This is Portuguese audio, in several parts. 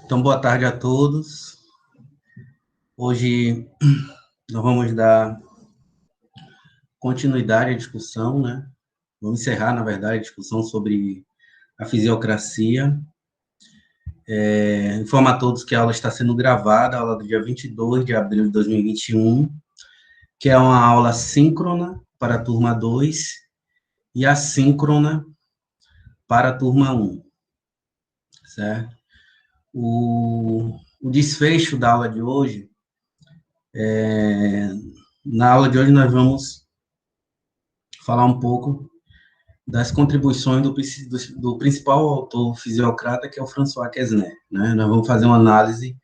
Então, boa tarde a todos. Hoje nós vamos dar continuidade à discussão, né? Vamos encerrar, na verdade, a discussão sobre a fisiocracia. Informar a todos que a aula está sendo gravada, a aula do dia 22 de abril de 2021, que é uma aula síncrona para a turma 2 e assíncrona para a turma 1, certo? O desfecho da aula de hoje, na aula de hoje nós vamos falar um pouco das contribuições do principal autor fisiocrata, que é o François Quesnay, né? Nós vamos fazer uma análise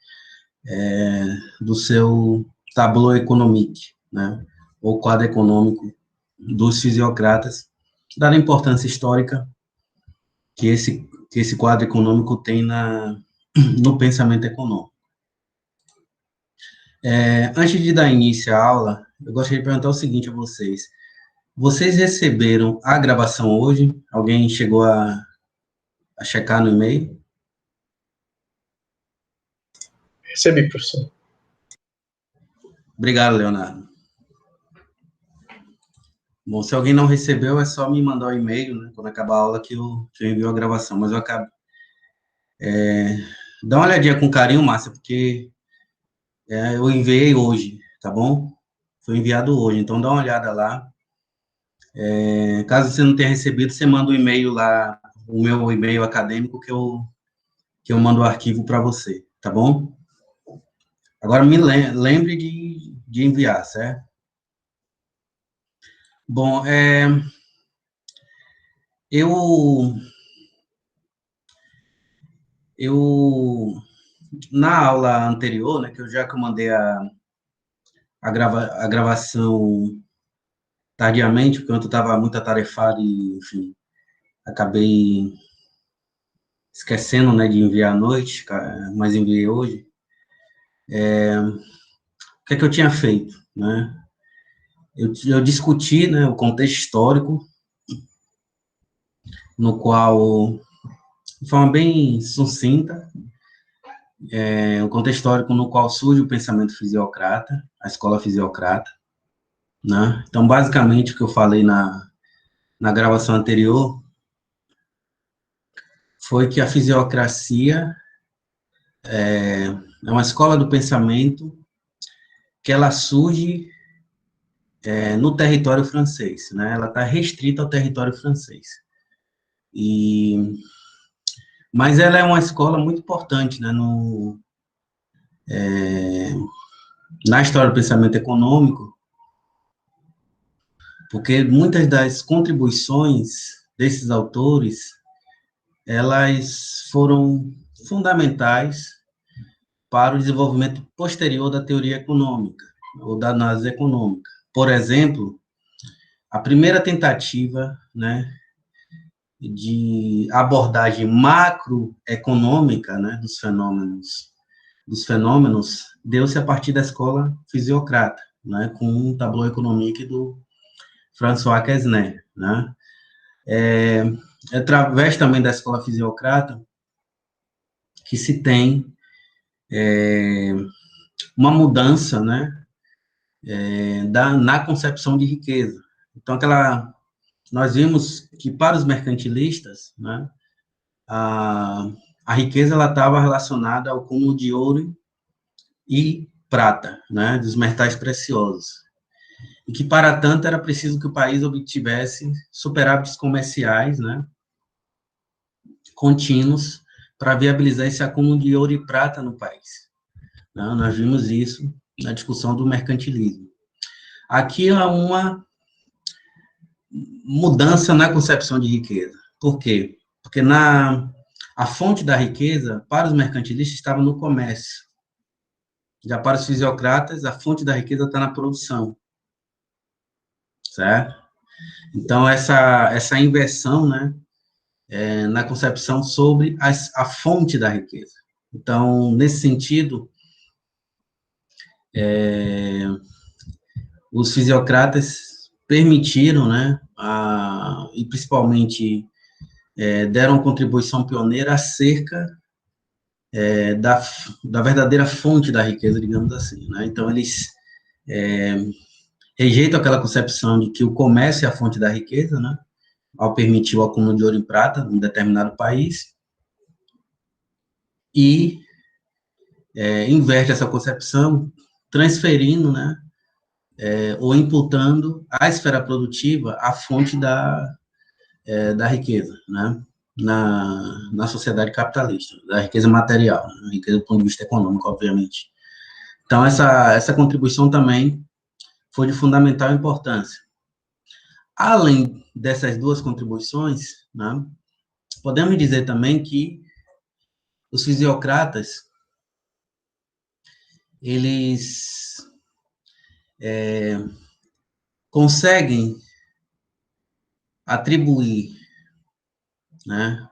do seu tableau économique, né? Ou quadro econômico dos fisiocratas, dada a importância histórica que esse quadro econômico tem no pensamento econômico. Antes de dar início à aula, eu gostaria de perguntar o seguinte a vocês. Vocês receberam a gravação hoje? Alguém chegou a checar no e-mail? Recebi, professor. Obrigado, Leonardo. Bom, se alguém não recebeu, é só me mandar o e-mail, né, quando acabar a aula, que eu envio a gravação. Mas eu acabo... dá uma olhadinha com carinho, Márcia, porque eu enviei hoje, tá bom? Foi enviado hoje, então dá uma olhada lá. Caso você não tenha recebido, você manda o e-mail lá, o meu e-mail acadêmico, que eu mando o arquivo para você, tá bom? Agora me lembre de enviar, certo? Bom, na aula anterior, né, que eu mandei a gravação tardiamente, porque eu estava muito atarefado e, enfim, acabei esquecendo, né, de enviar à noite, mas enviei hoje. O que é que eu tinha feito, né? Eu discuti, né, o contexto histórico, no qual, de forma bem sucinta, o contexto histórico no qual surge o pensamento fisiocrata, a escola fisiocrata, né? Então, basicamente, o que eu falei na gravação anterior foi que a fisiocracia é uma escola do pensamento que ela surge no território francês, né? Ela está restrita ao território francês. Mas ela é uma escola muito importante, né, na história do pensamento econômico, porque muitas das contribuições desses autores, elas foram fundamentais para o desenvolvimento posterior da teoria econômica, ou da análise econômica. Por exemplo, a primeira tentativa, né, de abordagem macroeconômica, né, dos fenômenos, deu-se a partir da escola fisiocrata, né, com o tableau économique do François Quesnay, né. Através também da escola fisiocrata que se tem uma mudança, né, na concepção de riqueza. Então, nós vimos que para os mercantilistas, né, a riqueza ela estava relacionada ao cúmulo de ouro e prata, né, dos metais preciosos. E que, para tanto, era preciso que o país obtivesse superávites comerciais, né, contínuos, para viabilizar esse acúmulo de ouro e prata no país. Nós vimos isso na discussão do mercantilismo. Aqui há uma mudança na concepção de riqueza. Por quê? Porque a fonte da riqueza, para os mercantilistas, estava no comércio. Já para os fisiocratas, a fonte da riqueza está na produção. Certo? Então, essa inversão, né, na concepção sobre a fonte da riqueza. Então, nesse sentido, os fisiocratas permitiram, né, e principalmente deram contribuição pioneira acerca da verdadeira fonte da riqueza, digamos assim, né? Então, eles rejeitam aquela concepção de que o comércio é a fonte da riqueza, né? Ao permitir o acúmulo de ouro em prata em um determinado país, e inverte essa concepção, transferindo, né, ou imputando à esfera produtiva a fonte da riqueza, né, na sociedade capitalista, da riqueza material, né, riqueza do ponto de vista econômico, obviamente. Então, essa contribuição também foi de fundamental importância. Além dessas duas contribuições, né, podemos dizer também que os fisiocratas, eles conseguem atribuir, né,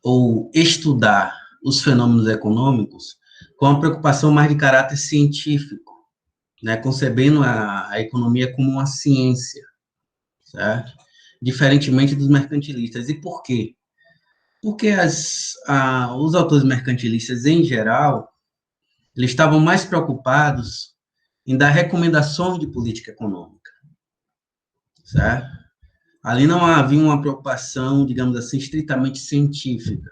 ou estudar os fenômenos econômicos com uma preocupação mais de caráter científico, né, concebendo a economia como uma ciência, certo? Diferentemente dos mercantilistas. E por quê? Porque os autores mercantilistas, em geral, eles estavam mais preocupados em dar recomendações de política econômica, certo? Ali não havia uma preocupação, digamos assim, estritamente científica.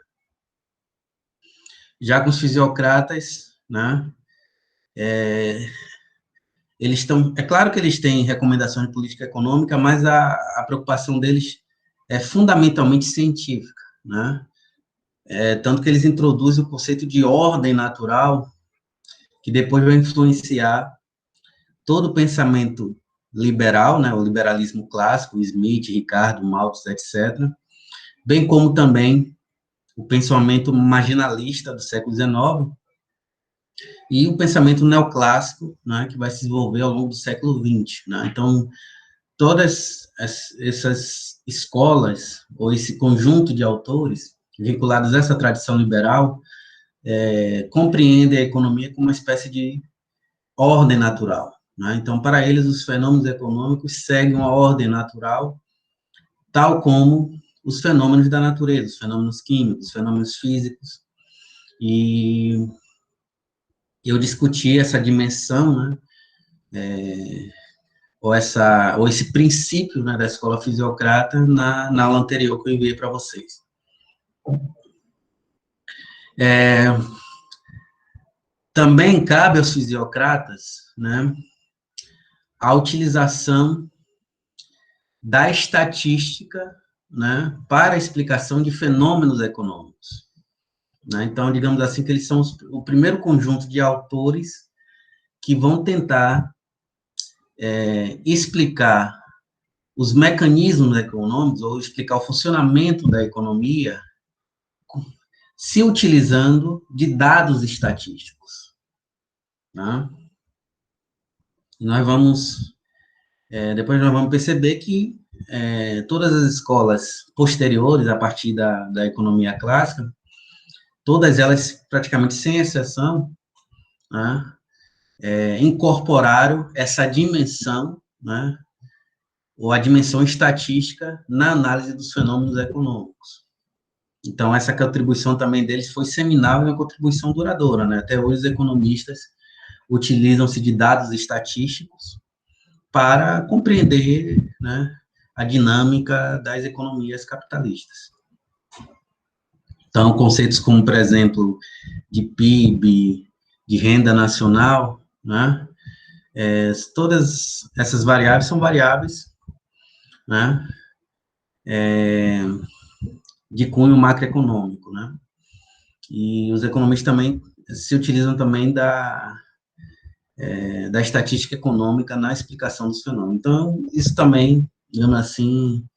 Já com os fisiocratas, né, eles estão... É claro que eles têm recomendações de política econômica, mas a preocupação deles é fundamentalmente científica, né? Tanto que eles introduzem o conceito de ordem natural, que depois vai influenciar todo o pensamento liberal, né, o liberalismo clássico, Smith, Ricardo, Malthus, etc., bem como também o pensamento marginalista do século XIX e o pensamento neoclássico, né, que vai se desenvolver ao longo do século XX. Né? Então, todas essas escolas, ou esse conjunto de autores vinculados a essa tradição liberal, compreendem a economia como uma espécie de ordem natural. Né? Então, para eles, os fenômenos econômicos seguem uma ordem natural, tal como os fenômenos da natureza, os fenômenos químicos, os fenômenos físicos. E eu discuti essa dimensão, né, ou esse princípio, né, da escola fisiocrata na aula anterior que eu enviei para vocês. Também cabe aos fisiocratas, né, a utilização da estatística, né, para a explicação de fenômenos econômicos. Né? Então, digamos assim, que eles são o primeiro conjunto de autores que vão tentar explicar os mecanismos econômicos, ou explicar o funcionamento da economia, se utilizando de dados estatísticos. Né? E depois nós vamos perceber que todas as escolas posteriores, a partir da economia clássica, todas elas, praticamente sem exceção, né, incorporaram essa dimensão, né, ou a dimensão estatística na análise dos fenômenos econômicos. Então, essa contribuição também deles foi seminal e uma contribuição duradoura. Né? Até hoje, os economistas utilizam-se de dados estatísticos para compreender, né, a dinâmica das economias capitalistas. Então, conceitos como, por exemplo, de PIB, de renda nacional, né, todas essas variáveis são variáveis, né, de cunho macroeconômico, né, e os economistas também se utilizam também da estatística econômica na explicação dos fenômenos. Então, isso também, digamos assim,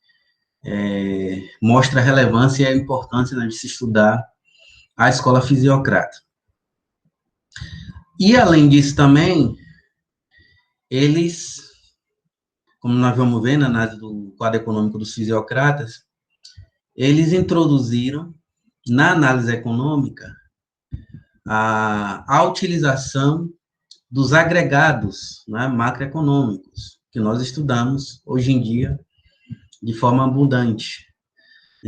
mostra a relevância e a importância, né, de se estudar a escola fisiocrata. E, além disso, também, eles, como nós vamos ver na análise do quadro econômico dos fisiocratas, eles introduziram, na análise econômica, a utilização dos agregados, né, macroeconômicos, que nós estudamos hoje em dia de forma abundante.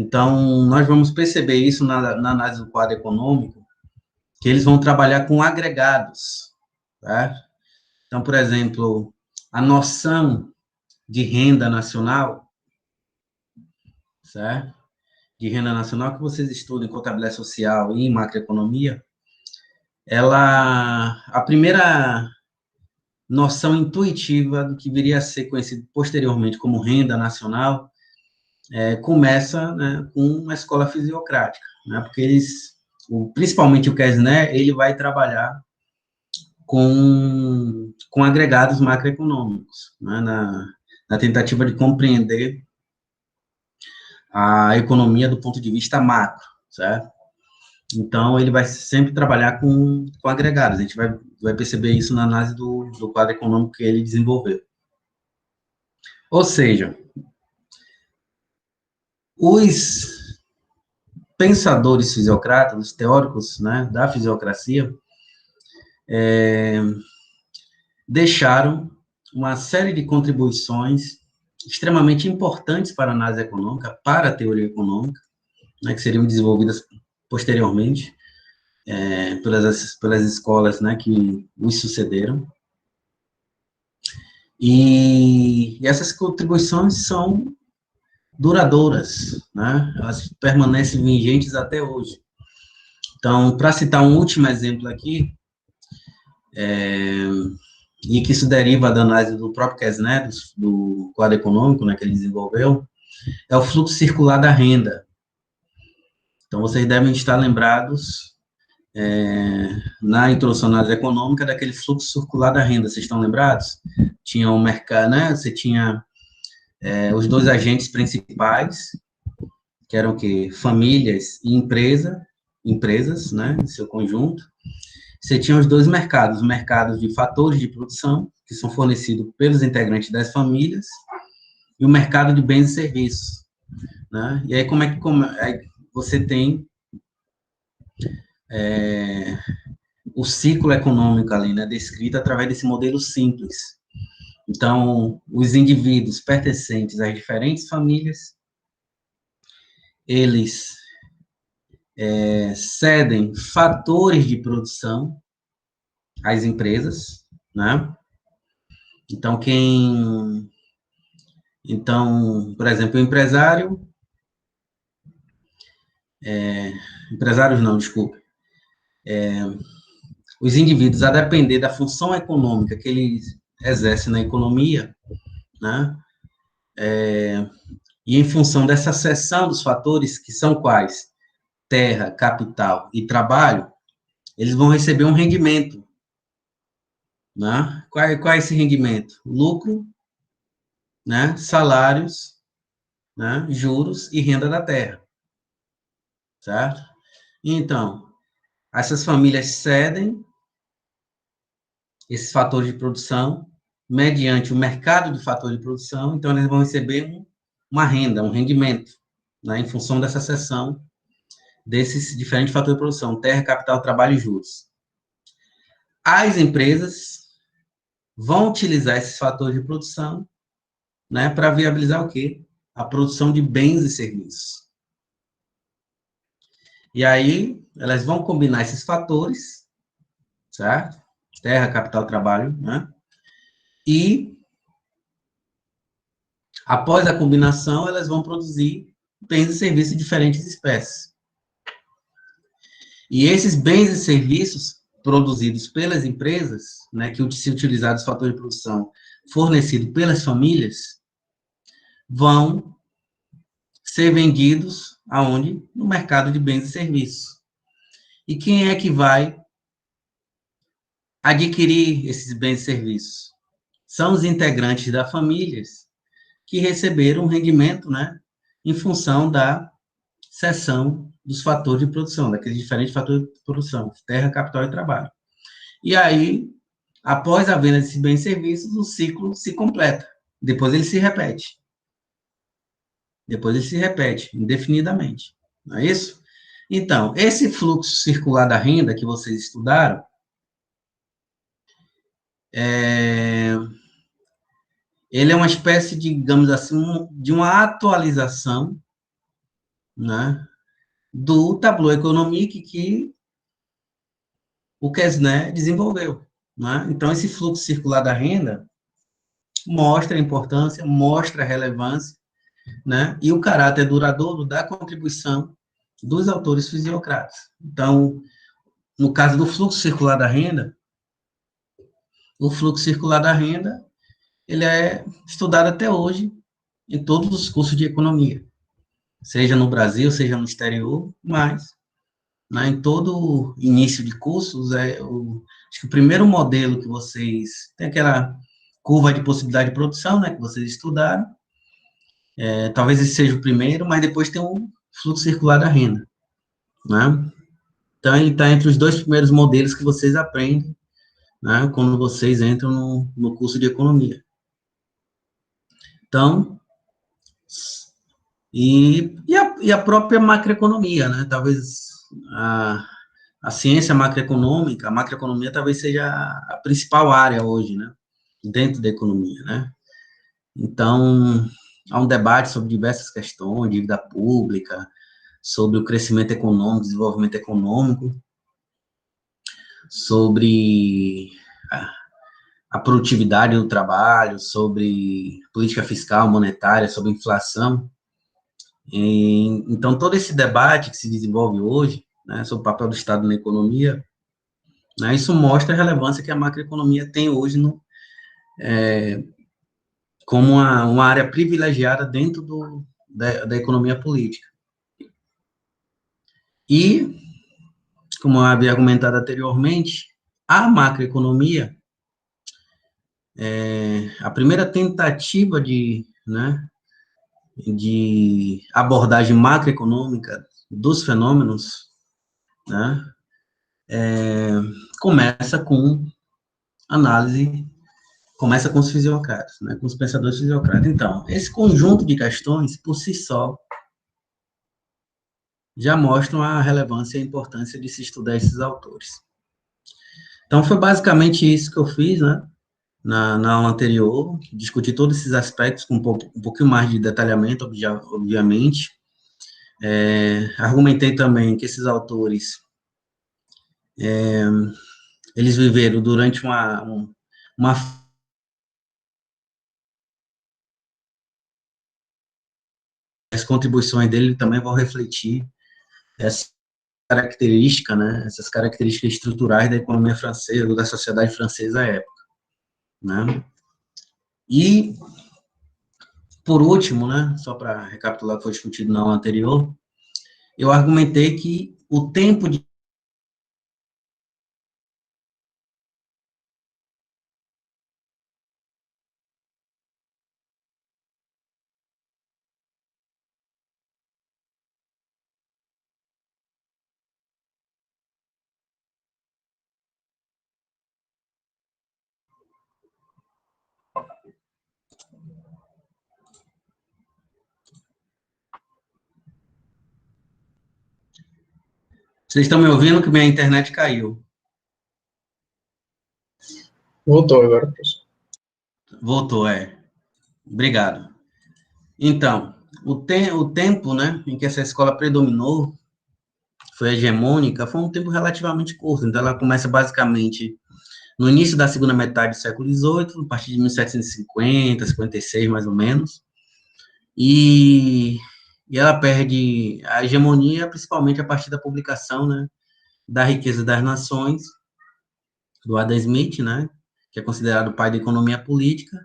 Então, nós vamos perceber isso na análise do quadro econômico, que eles vão trabalhar com agregados, tá? Então, por exemplo, a noção de renda nacional, certo? De renda nacional que vocês estudam em contabilidade social e em macroeconomia, a primeira noção intuitiva do que viria a ser conhecido posteriormente como renda nacional, começa, né, com uma escola fisiocrática, né, porque principalmente o Kesner, ele vai trabalhar com agregados macroeconômicos, né, na tentativa de compreender a economia do ponto de vista macro, certo? Então, ele vai sempre trabalhar com agregados, a gente vai perceber isso na análise do quadro econômico que ele desenvolveu. Ou seja, os pensadores fisiocratas, os teóricos, né, da fisiocracia, deixaram uma série de contribuições extremamente importantes para a análise econômica, para a teoria econômica, né, que seriam desenvolvidas posteriormente pelas escolas, né, que os sucederam. E essas contribuições são duradouras, né? Elas permanecem vigentes até hoje. Então, para citar um último exemplo aqui, e que isso deriva da análise do próprio Kesner, do quadro econômico, né, que ele desenvolveu, é o fluxo circular da renda. Então, vocês devem estar lembrados, na introdução à análise econômica, daquele fluxo circular da renda. Vocês estão lembrados? Tinha o mercado, né? Você tinha os dois agentes principais, que eram o quê? Famílias e empresas, né, em seu conjunto. Você tinha os dois mercados, mercados de fatores de produção, que são fornecidos pelos integrantes das famílias, e o mercado de bens e serviços, né? E aí, aí você tem o ciclo econômico ali, né, descrito através desse modelo simples. Então, os indivíduos pertencentes às diferentes famílias, eles cedem fatores de produção às empresas, né? Então, por exemplo, o empresários não, desculpe, os indivíduos, a depender da função econômica que eles exercem na economia, né? E em função dessa seção dos fatores, que são quais? Terra, capital e trabalho, eles vão receber um rendimento, né? Qual é esse rendimento? Lucro, né? Salários, né? Juros e renda da terra, certo? Então, essas famílias cedem esses fatores de produção mediante o mercado de fatores de produção, então eles vão receber uma renda, um rendimento, né? Em função dessa seção desses diferentes fatores de produção, terra, capital, trabalho e juros. As empresas vão utilizar esses fatores de produção, né, para viabilizar o quê? A produção de bens e serviços. E aí, elas vão combinar esses fatores, certo? Terra, capital, trabalho, né? E, após a combinação, elas vão produzir bens e serviços de diferentes espécies. E esses bens e serviços produzidos pelas empresas, né, que se utilizar dos fatores de produção fornecido pelas famílias, vão ser vendidos aonde? No mercado de bens e serviços. E quem é que vai adquirir esses bens e serviços? São os integrantes das famílias que receberam um rendimento, né, em função da seção dos fatores de produção, daqueles diferentes fatores de produção, terra, capital e trabalho. E aí, após a venda desses bens e serviços, o ciclo se completa. Depois ele se repete. Depois ele se repete indefinidamente. Não é isso? Então, esse fluxo circular da renda que vocês estudaram, ele é uma espécie, digamos assim, de uma atualização né, do tableau économique que o Quesnay desenvolveu, né? Então, esse fluxo circular da renda mostra a importância, mostra a relevância, né, e o caráter duradouro da contribuição dos autores fisiocratas. Então, no caso do fluxo circular da renda, o fluxo circular da renda, ele é estudado até hoje em todos os cursos de economia, seja no Brasil, seja no exterior, mas, né, em todo início de cursos, acho que o primeiro modelo que vocês, tem aquela curva de possibilidade de produção, né, que vocês estudaram, talvez esse seja o primeiro, mas depois tem o fluxo circular da renda, né? Então, ele está entre os dois primeiros modelos que vocês aprendem, né, quando vocês entram no curso de economia. Então, e a própria macroeconomia, né? Talvez a ciência macroeconômica, a macroeconomia talvez seja a principal área hoje, né? Dentro da economia, né? Então, há um debate sobre diversas questões, dívida pública, sobre o crescimento econômico, desenvolvimento econômico, sobre a produtividade do trabalho, sobre política fiscal, monetária, sobre inflação. Então, todo esse debate que se desenvolve hoje, né, sobre o papel do Estado na economia, né, isso mostra a relevância que a macroeconomia tem hoje como uma área privilegiada dentro da economia política. E, como eu havia argumentado anteriormente, a macroeconomia, a primeira tentativa né, de abordagem macroeconômica dos fenômenos, né, começa com análise, começa com os fisiocratas, né, com os pensadores fisiocratas. Então, esse conjunto de questões, por si só, já mostram a relevância e a importância de se estudar esses autores. Então, foi basicamente isso que eu fiz, né, na aula anterior, discuti todos esses aspectos com um pouquinho mais de detalhamento, obviamente. Argumentei também que esses autores, eles viveram durante as contribuições dele também vão refletir essa característica, né, essas características estruturais da economia francesa, ou da sociedade francesa à época, né. E, por último, né, só para recapitular o que foi discutido na aula anterior, eu argumentei que o tempo de Vocês estão me ouvindo que minha internet caiu? Voltou agora, professor. Voltou, Obrigado. Então, o tempo, né, em que essa escola predominou, foi hegemônica, foi um tempo relativamente curto. Então, ela começa basicamente no início da segunda metade do século XVIII, a partir de 1750, 56, mais ou menos, e ela perde a hegemonia, principalmente a partir da publicação, né, da Riqueza das Nações, do Adam Smith, né, que é considerado o pai da economia política.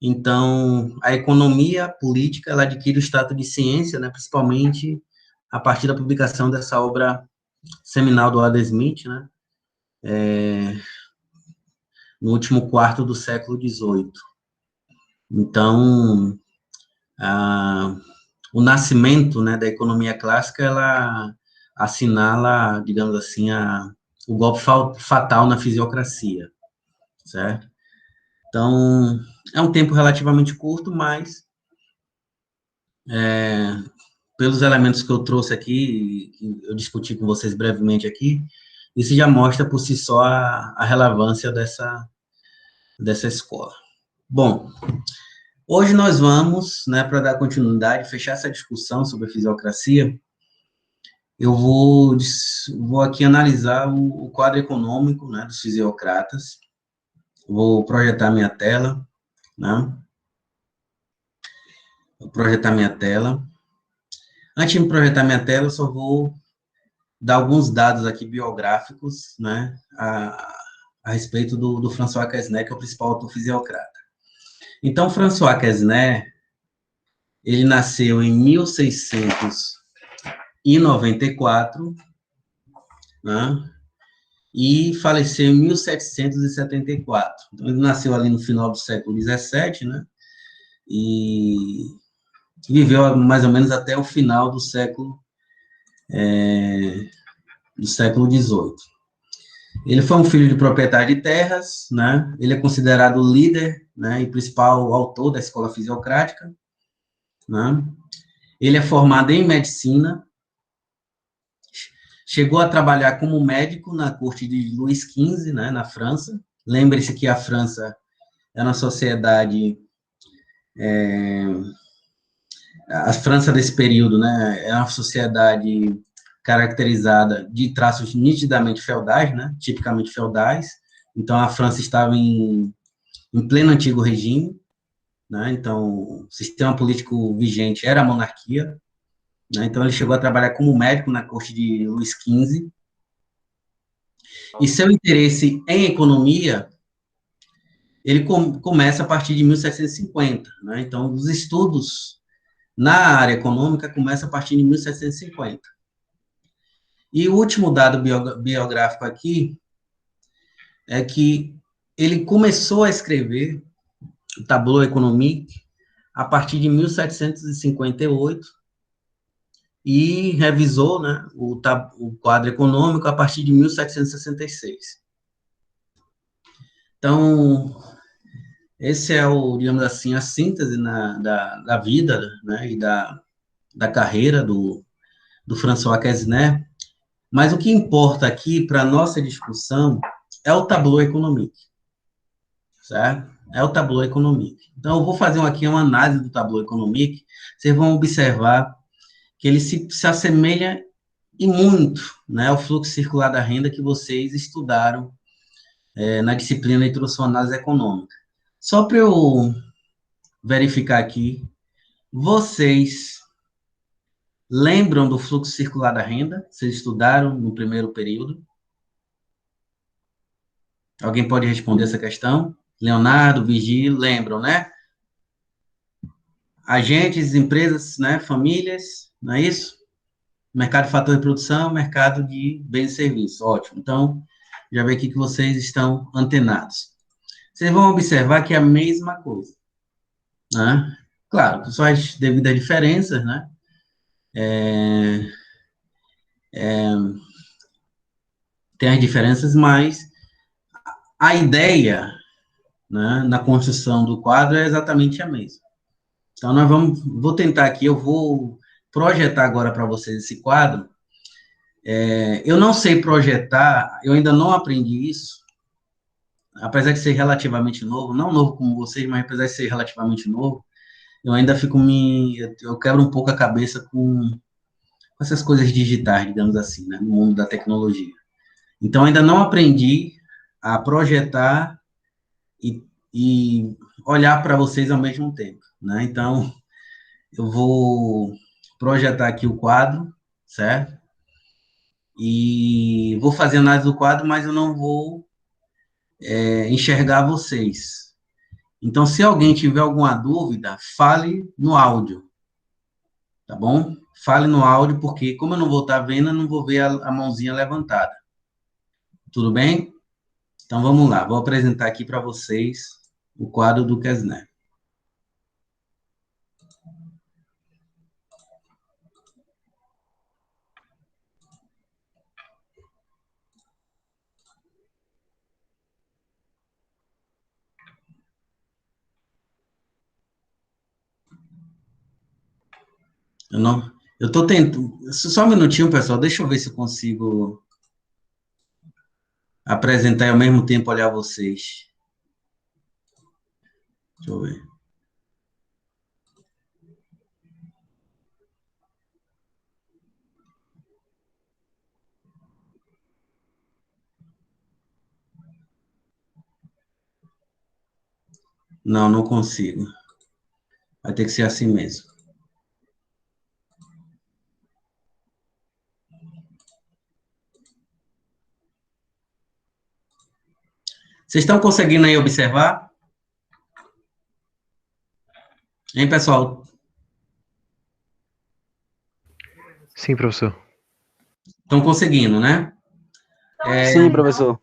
Então, a economia política, ela adquire o status de ciência, né, principalmente a partir da publicação dessa obra seminal do Adam Smith, né, no último quarto do século XVIII. Então, o nascimento, né, da economia clássica, ela assinala, digamos assim, o golpe fatal na fisiocracia, certo? Então, é um tempo relativamente curto, mas pelos elementos que eu trouxe aqui, que eu discuti com vocês brevemente aqui, isso já mostra por si só a relevância dessa escola. Bom, hoje nós vamos, né, para dar continuidade, fechar essa discussão sobre a fisiocracia, eu vou aqui analisar o quadro econômico, né, dos fisiocratas. Vou projetar minha tela, né? Vou projetar minha tela. Antes de projetar minha tela, eu só vou dar alguns dados aqui biográficos, né, a respeito do François Quesnay, que é o principal autor fisiocrata. Então, François Quesnay, ele nasceu em 1694, né, e faleceu em 1774. Então, ele nasceu ali no final do século XVII, né, e viveu mais ou menos até o final do século XVIII. Ele foi um filho de proprietário de terras, né? Ele é considerado o líder, né, e principal autor da escola fisiocrática, né? Ele é formado em medicina, chegou a trabalhar como médico na corte de Luís XV, né, na França. Lembre-se que a França é uma sociedade, a França desse período, né, é uma sociedade caracterizada de traços nitidamente feudais, né, tipicamente feudais. Então, a França estava em pleno antigo regime, né? Então, o sistema político vigente era a monarquia, né? Então, ele chegou a trabalhar como médico na corte de Luís XV, e seu interesse em economia, ele começa a partir de 1750, né? Então, os estudos na área econômica começam a partir de 1750. E o último dado biográfico aqui é que ele começou a escrever o Tableau économique a partir de 1758, e revisou, né, o quadro econômico a partir de 1766. Então, esse é digamos assim, a síntese da vida, né, e da carreira do François Quesnay. Mas o que importa aqui para a nossa discussão é o tableau économique, certo? É o tableau économique. Então, eu vou fazer aqui uma análise do tableau économique. Vocês vão observar que ele se assemelha e muito, né, ao fluxo circular da renda que vocês estudaram na disciplina de Introdução à Análise Econômica. Só para eu verificar aqui, vocês lembram do fluxo circular da renda? Vocês estudaram no primeiro período? Alguém pode responder essa questão? Leonardo, Vigílio, lembram, né? Agentes, empresas, né, famílias, não é isso? Mercado de fator de produção, mercado de bens e serviços. Ótimo. Então, já vê aqui que vocês estão antenados. Vocês vão observar que é a mesma coisa, né? Claro, só devido a diferenças, né? Tem as diferenças, mas a ideia, né, na construção do quadro é exatamente a mesma. Então, vou tentar aqui, eu vou projetar agora para vocês esse quadro. Eu não sei projetar, eu ainda não aprendi isso, apesar de ser relativamente novo, não novo como vocês, mas apesar de ser relativamente novo, eu ainda eu quebro um pouco a cabeça com essas coisas digitais, digamos assim, né, no mundo da tecnologia. Então, ainda não aprendi a projetar e olhar para vocês ao mesmo tempo, né? Então, eu vou projetar aqui o quadro, certo? E vou fazer análise do quadro, mas eu não vou enxergar vocês. Então, se alguém tiver alguma dúvida, fale no áudio, tá bom? Fale no áudio, porque como eu não vou estar vendo, eu não vou ver a mãozinha levantada. Tudo bem? Então, vamos lá. Vou apresentar aqui para vocês o quadro do Quesnay. Eu não, eu tô tentando. Só um minutinho, pessoal. Deixa eu ver se eu consigo apresentar e ao mesmo tempo olhar vocês. Deixa eu ver. Não, não consigo. Vai ter que ser assim mesmo. Vocês estão conseguindo aí observar? Hein, pessoal? Sim, professor. Estão conseguindo, né? Sim, professor.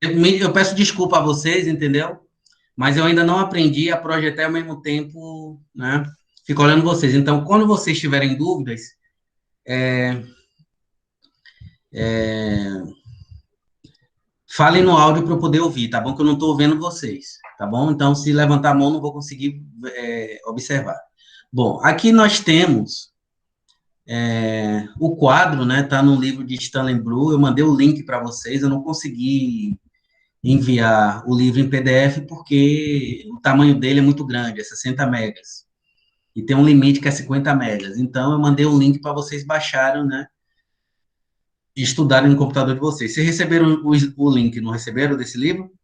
Eu peço desculpa a vocês, entendeu? Mas eu ainda não aprendi a projetar ao mesmo tempo, né? Fico olhando vocês. Então, quando vocês tiverem dúvidas, falem no áudio para eu poder ouvir, tá bom? Que eu não estou vendo vocês, tá bom? Então, se levantar a mão, não vou conseguir observar. Bom, aqui nós temos o quadro, né? Tá no livro de Stanley Blue. Eu mandei o link para vocês. Eu não consegui enviar o livro em PDF porque o tamanho dele é muito grande, é 60 megas. E tem um limite que é 50 megas. Então, eu mandei o link para vocês baixarem, né? E estudarem no computador de vocês. Vocês receberam o link, não receberam desse livro?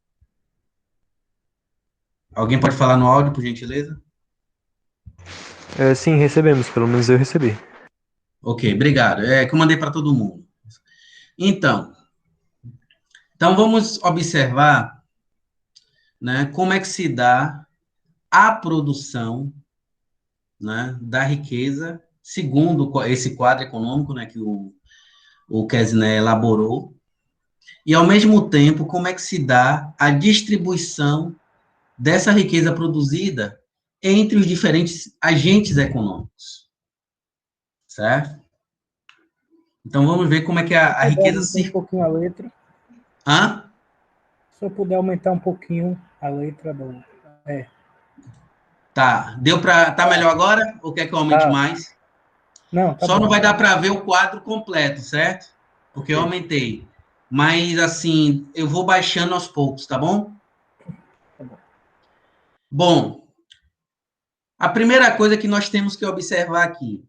Alguém pode falar no áudio, por gentileza? Sim, recebemos, pelo menos eu recebi. Ok, obrigado. É que eu mandei para todo mundo. Então vamos observar, né, como é que se dá a produção, né, da riqueza, segundo esse quadro econômico, né, que o Kesner elaborou, e ao mesmo tempo como é que se dá a distribuição dessa riqueza produzida entre os diferentes agentes econômicos, certo? Então vamos ver como é que a riqueza um pouquinho a letra. Hã? Se eu puder aumentar um pouquinho a letra do... Tá, deu para... Tá melhor agora? Ou quer que eu aumente mais? Não, tá Só bom. não vai dar para ver o quadro completo, certo? Porque eu aumentei. Mas, assim, eu vou baixando aos poucos, tá bom? Tá bom. Bom, a primeira coisa que nós temos que observar aqui,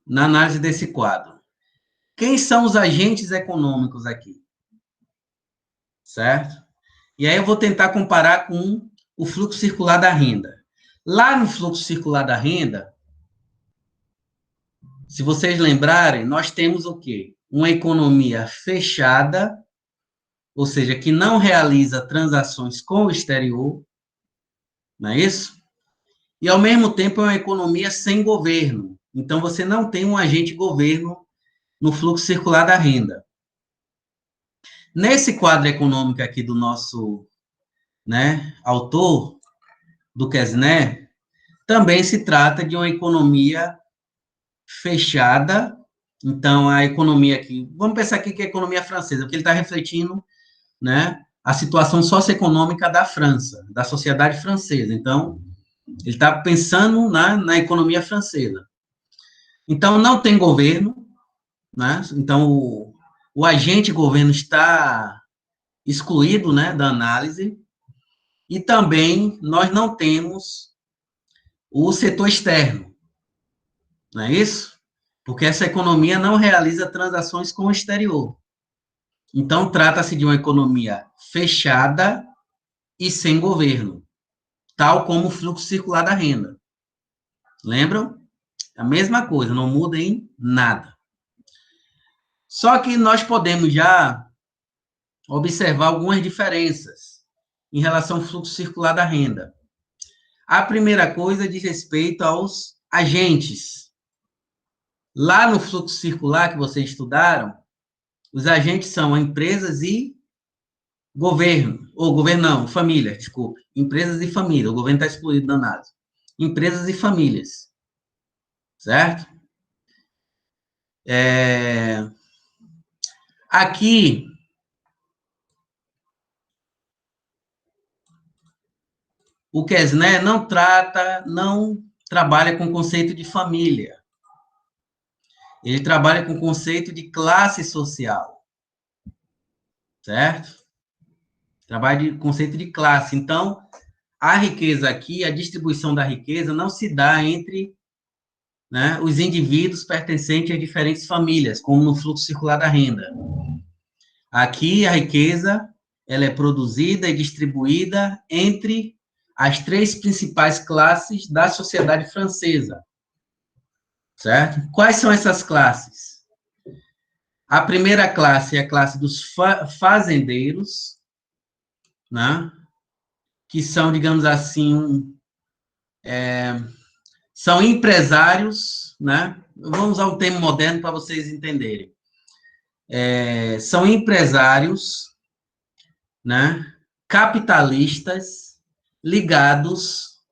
na análise desse quadro, quem são os agentes econômicos aqui? Certo? E aí eu vou tentar comparar com o fluxo circular da renda. Lá no fluxo circular da renda, se vocês lembrarem, nós temos o quê? Uma economia fechada, ou seja, que não realiza transações com o exterior, não é isso? E, ao mesmo tempo, é uma economia sem governo. Então, você não tem um agente governo no fluxo circular da renda. Nesse quadro econômico aqui do nosso, né, autor, do Kesner, também se trata de uma economia fechada. Então, a economia aqui, vamos pensar aqui que é a economia francesa, porque ele está refletindo, né, a situação socioeconômica da França, da sociedade francesa. Então, ele está pensando na economia francesa. Então, não tem governo, né? Então, o agente governo está excluído, né, da análise, e também nós não temos o setor externo, não é isso? Porque essa economia não realiza transações com o exterior. Então, trata-se de uma economia fechada e sem governo, tal como o fluxo circular da renda. Lembram? A mesma coisa, não muda em nada. Só que nós podemos já observar algumas diferenças em relação ao fluxo circular da renda. A primeira coisa diz respeito aos agentes. Lá no fluxo circular que vocês estudaram, os agentes são empresas e governo, ou governo não, família, desculpe, empresas e família, o governo está excluído da análise. Empresas e famílias, certo? Aqui, o Kesner não trabalha com o conceito de família. Ele trabalha com o conceito de classe social, certo? Trabalha com o conceito de classe. Então, a riqueza aqui, a distribuição da riqueza não se dá entre, né, os indivíduos pertencentes a diferentes famílias, como no fluxo circular da renda. Aqui, a riqueza ela é produzida e distribuída entre as 3 principais classes da sociedade francesa, certo? Quais são essas classes? A primeira classe é a classe dos fazendeiros, né? Que são, digamos assim, são empresários, né? Vamos usar um termo moderno para vocês entenderem. São empresários, né? Capitalistas ligados,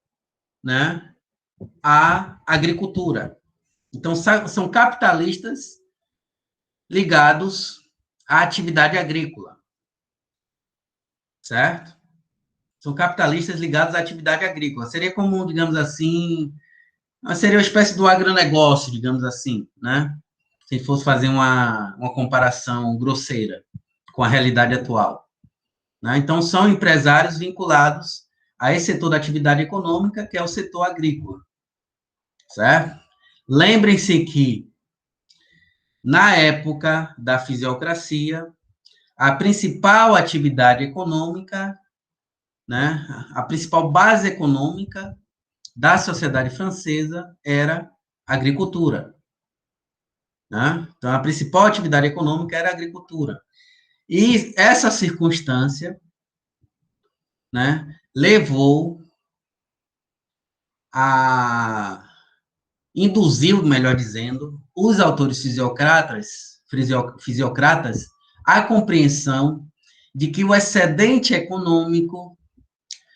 né? À agricultura. Então, são capitalistas ligados à atividade agrícola, certo? São capitalistas ligados à atividade agrícola. Seria como, digamos assim, seria uma espécie do agronegócio, digamos assim, né? Se fosse fazer uma comparação grosseira com a realidade atual, né? Então, são empresários vinculados a esse setor da atividade econômica, que é o setor agrícola, certo? Lembrem-se que, na época da fisiocracia, a principal atividade econômica, né, a principal base econômica da sociedade francesa era a agricultura, né? Então, a principal atividade econômica era a agricultura. E essa circunstância, né, levou a induziu, melhor dizendo, os autores fisiocratas à compreensão de que o excedente econômico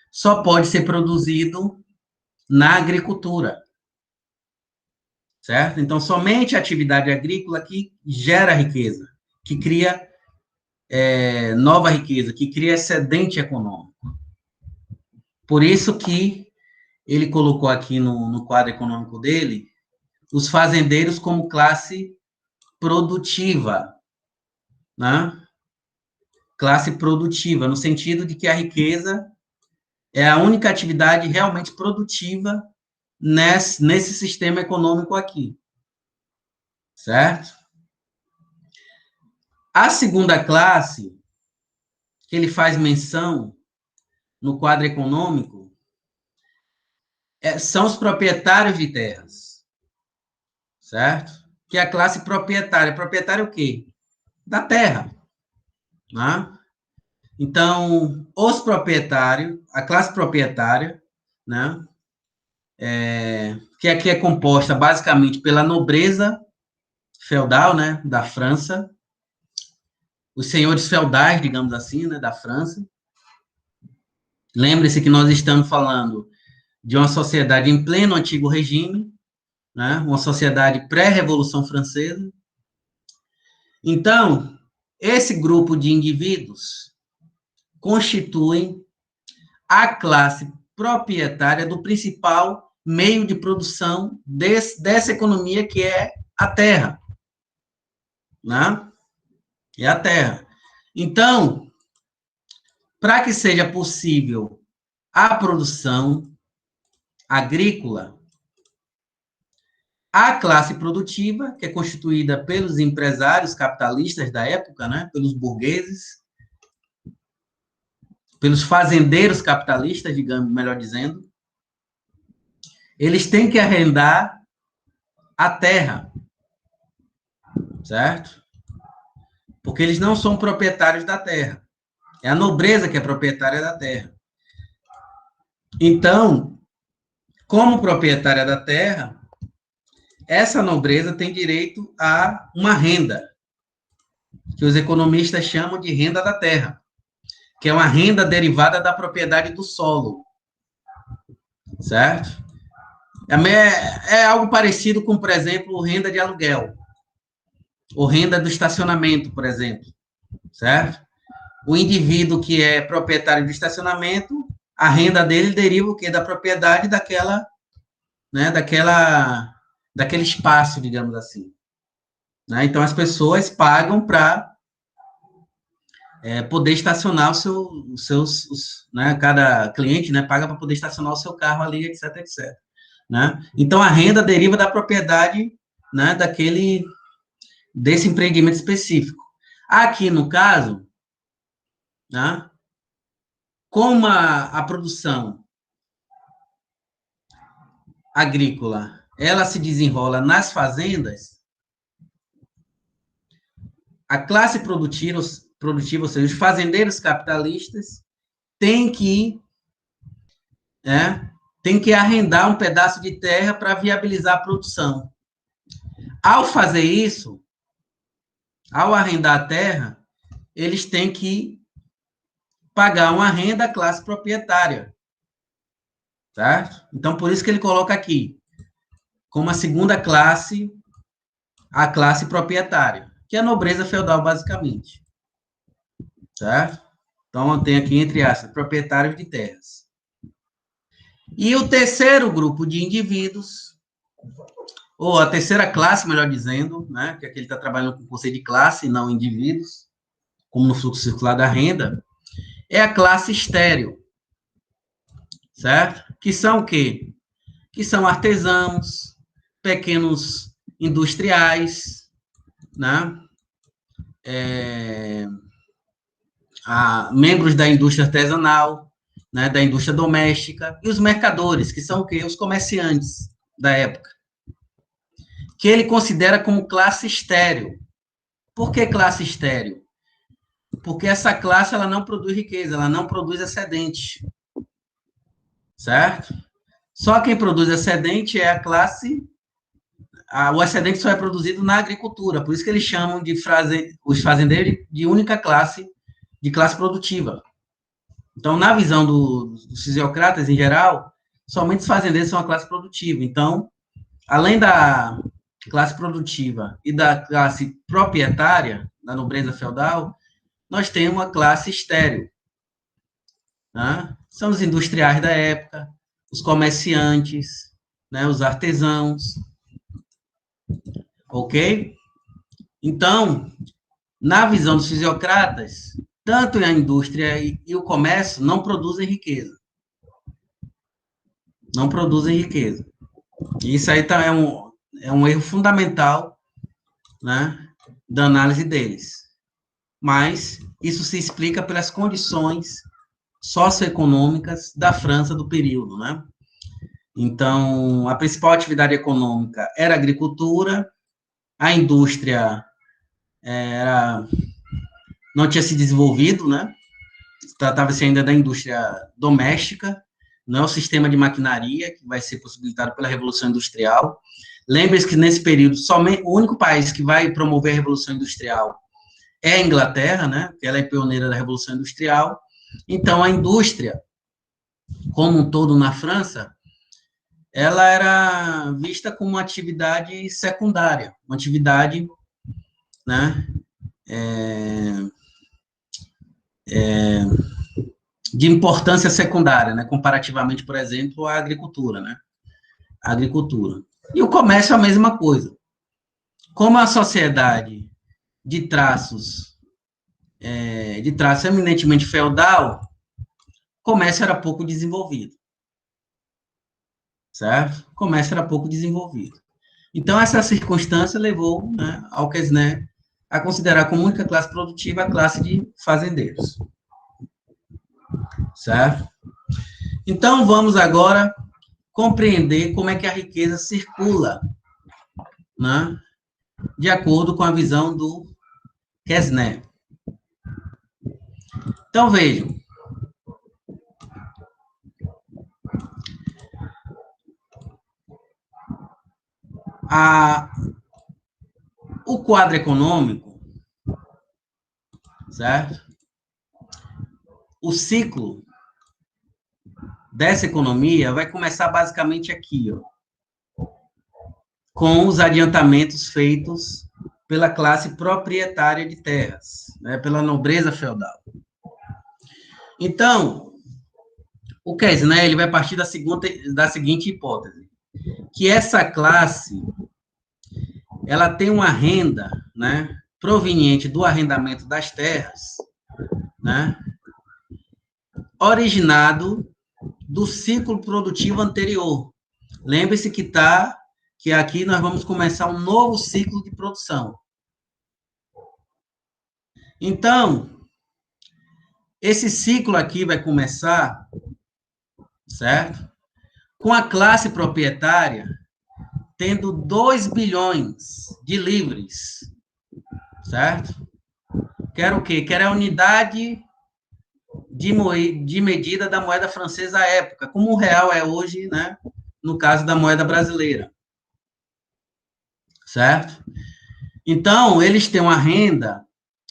só pode ser produzido na agricultura, certo? Então, somente a atividade agrícola que gera riqueza, que cria nova riqueza, que cria excedente econômico. Por isso que ele colocou aqui no quadro econômico dele os fazendeiros como classe produtiva, né? Classe produtiva, no sentido de que a riqueza é a única atividade realmente produtiva nesse sistema econômico aqui, certo? A segunda classe, que ele faz menção no quadro econômico, são os proprietários de terras, certo? Que é a classe proprietária. Proprietário o quê? Da terra, né? Então, os proprietários, a classe proprietária, né? Que aqui é composta basicamente pela nobreza feudal, né? Da França, os senhores feudais, digamos assim, né? Da França. Lembre-se que nós estamos falando de uma sociedade em pleno antigo regime, né? Uma sociedade pré-revolução francesa. Então, esse grupo de indivíduos constituem a classe proprietária do principal meio de produção dessa economia, que é a terra, né? É a terra. Então, para que seja possível a produção agrícola, a classe produtiva, que é constituída pelos empresários capitalistas da época, né? Pelos burgueses, pelos fazendeiros capitalistas, digamos, melhor dizendo, eles têm que arrendar a terra, certo? Porque eles não são proprietários da terra. É a nobreza que é proprietária da terra. Então, como proprietária da terra, essa nobreza tem direito a uma renda, que os economistas chamam de renda da terra, que é uma renda derivada da propriedade do solo, certo? É algo parecido com, por exemplo, renda de aluguel, ou renda do estacionamento, por exemplo, certo? O indivíduo que é proprietário do estacionamento, a renda dele deriva o quê? Da propriedade daquela, né, daquele espaço, digamos assim. Né? Então, as pessoas pagam para poder estacionar os seus, né, cada cliente, né, paga para poder estacionar o seu carro ali, etc, etc. Né? Então, a renda deriva da propriedade, né, desse empreendimento específico. Aqui, no caso, né, como a produção agrícola, ela se desenrola nas fazendas, a classe produtiva, ou seja, os fazendeiros capitalistas, têm que, tem que arrendar um pedaço de terra para viabilizar a produção. Ao fazer isso, ao arrendar a terra, eles têm que pagar uma renda à classe proprietária, certo? Então, por isso que ele coloca aqui, como a segunda classe, a classe proprietária, que é a nobreza feudal, basicamente, certo? Então, tem aqui, entre aspas, proprietários de terras. E o terceiro grupo de indivíduos, ou a terceira classe, melhor dizendo, né, que aqui ele está trabalhando com o conceito de classe, não indivíduos, como no fluxo circular da renda, é a classe estéril, certo? Que são o quê? Que são artesãos, pequenos industriais, né? Membros da indústria artesanal, né? Da indústria doméstica, e os mercadores, que são o quê? Os comerciantes da época, que ele considera como classe estéril. Por que classe estéril? Porque essa classe ela não produz riqueza, ela não produz excedente, certo? Só quem produz excedente é a classe. O excedente só é produzido na agricultura, por isso que eles chamam os fazendeiros de única classe, de classe produtiva. Então, na visão dos fisiocratas em geral, somente os fazendeiros são a classe produtiva. Então, além da classe produtiva e da classe proprietária, da nobreza feudal, nós temos uma classe estéril, né? São os industriais da época, os comerciantes, né, os artesãos, ok? Então, na visão dos fisiocratas, tanto a indústria e o comércio não produzem riqueza. Não produzem riqueza. E isso aí é um erro fundamental, né, da análise deles. Mas isso se explica pelas condições socioeconômicas da França do período, né? Então, a principal atividade econômica era a agricultura, a indústria não tinha se desenvolvido, né? Tratava-se ainda da indústria doméstica, não é o sistema de maquinaria que vai ser possibilitado pela Revolução Industrial. Lembre-se que, nesse período, somente o único país que vai promover a Revolução Industrial é a Inglaterra, né? Que ela é pioneira da Revolução Industrial. Então, a indústria, como um todo na França, ela era vista como uma atividade secundária, uma atividade, né, de importância secundária, né, comparativamente, por exemplo, à agricultura, né, a agricultura. E o comércio é a mesma coisa. Como a sociedade de traços eminentemente feudal, o comércio era pouco desenvolvido, certo? O comércio era pouco desenvolvido. Então, essa circunstância levou, né, ao Quesnay a considerar como única classe produtiva a classe de fazendeiros. Certo? Então, vamos agora compreender como é que a riqueza circula, né, de acordo com a visão do Quesnay. Então, vejam. O quadro econômico, certo? O ciclo dessa economia vai começar basicamente aqui, ó, com os adiantamentos feitos pela classe proprietária de terras, né, pela nobreza feudal. Então, o Quesnay, ele vai partir da seguinte hipótese, que essa classe ela tem uma renda, né, proveniente do arrendamento das terras, né, originado do ciclo produtivo anterior. Lembre-se que aqui nós vamos começar um novo ciclo de produção. Então, esse ciclo aqui vai começar, certo? com a classe proprietária tendo 2 bilhões de livres, certo? Quer o quê? Quer a unidade de medida da moeda francesa à época, como o real é hoje, né? No caso da moeda brasileira, certo? Então, eles têm uma renda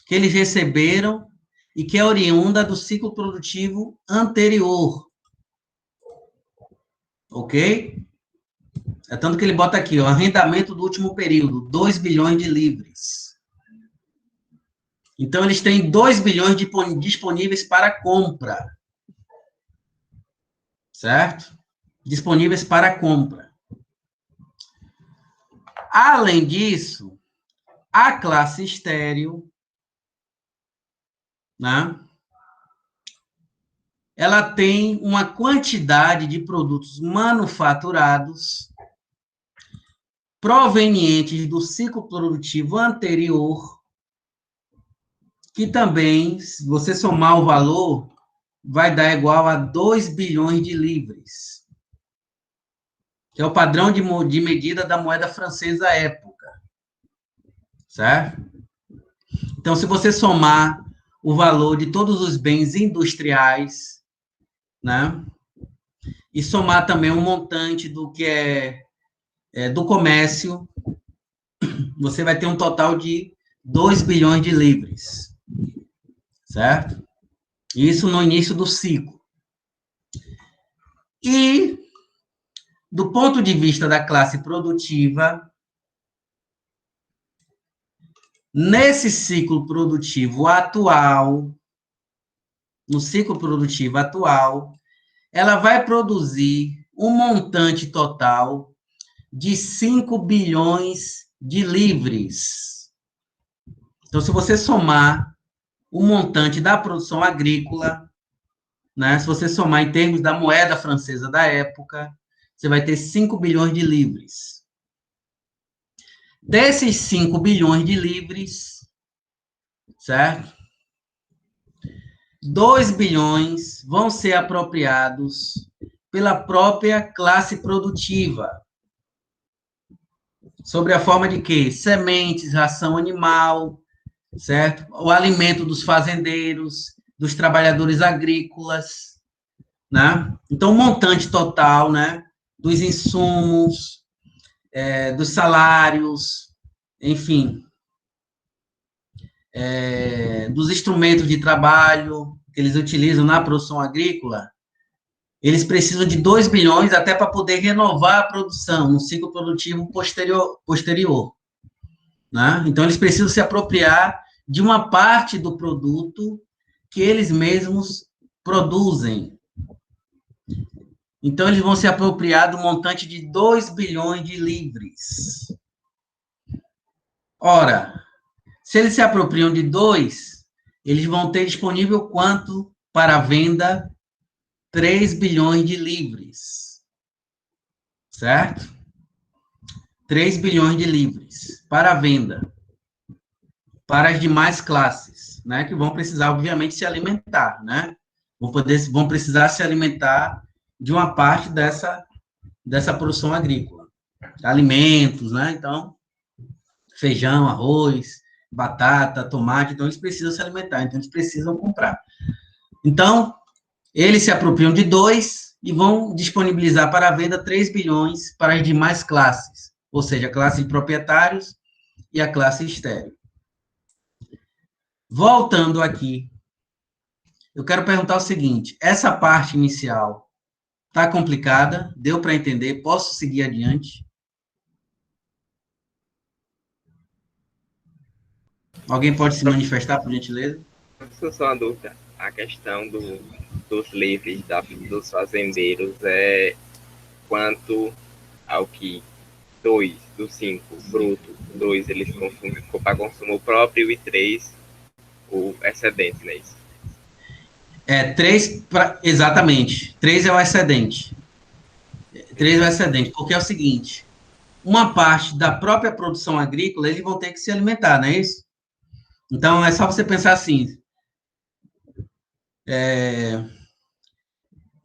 que eles receberam e que é oriunda do ciclo produtivo anterior, ok? É tanto que ele bota aqui, o arrendamento do último período, 2 bilhões de livres. Então, eles têm 2 bilhões disponíveis para compra. Certo? Disponíveis para compra. Além disso, a classe estéril, né? Ela tem uma quantidade de produtos manufaturados provenientes do ciclo produtivo anterior, que também, se você somar o valor, vai dar igual a 2 bilhões de livres, que é o padrão de medida da moeda francesa à época, certo? Então, se você somar o valor de todos os bens industriais, né, e somar também um montante do que do comércio, você vai ter um total de 2 bilhões de livres, certo? Isso no início do ciclo. E, do ponto de vista da classe produtiva, nesse ciclo produtivo atual, no ciclo produtivo atual, ela vai produzir um montante total de 5 bilhões de livres. Então, se você somar o montante da produção agrícola, né, se você somar em termos da moeda francesa da época, você vai ter 5 bilhões de livres. Desses 5 bilhões de livres, certo? 2 bilhões vão ser apropriados pela própria classe produtiva. Sobre a forma de quê? Sementes, ração animal, certo? O alimento dos fazendeiros, dos trabalhadores agrícolas, né? Então, o montante total, né? Dos insumos, dos salários, enfim, dos instrumentos de trabalho que eles utilizam na produção agrícola, eles precisam de 2 bilhões até para poder renovar a produção no ciclo produtivo posterior, né? Então, eles precisam se apropriar de uma parte do produto que eles mesmos produzem. Então, eles vão se apropriar do montante de 2 bilhões de livres. Ora, se eles se apropriam de 2, eles vão ter disponível quanto para venda? 3 bilhões de livres. Certo? 3 bilhões de livres para venda. Para as demais classes, né? Que vão precisar, obviamente, se alimentar, né? Vão precisar se alimentar de uma parte dessa produção agrícola. Alimentos, né? Então, feijão, arroz, batata, tomate, então eles precisam se alimentar, então eles precisam comprar. Então, eles se apropriam de 2 e vão disponibilizar para a venda 3 bilhões para as demais classes, ou seja, a classe de proprietários e a classe estéril. Voltando aqui, eu quero perguntar o seguinte, essa parte inicial está complicada? Deu para entender? Posso seguir adiante? Alguém pode se manifestar, por gentileza? Só uma dúvida. A questão dos livres dos fazendeiros é quanto ao que 2 dos 5 bruto, 2 eles consumem para consumo próprio e 3 o excedente, não é isso? 3, exatamente. 3 é o excedente. 3 é o excedente, porque é o seguinte, uma parte da própria produção agrícola, eles vão ter que se alimentar, não é isso? Então, é só você pensar assim,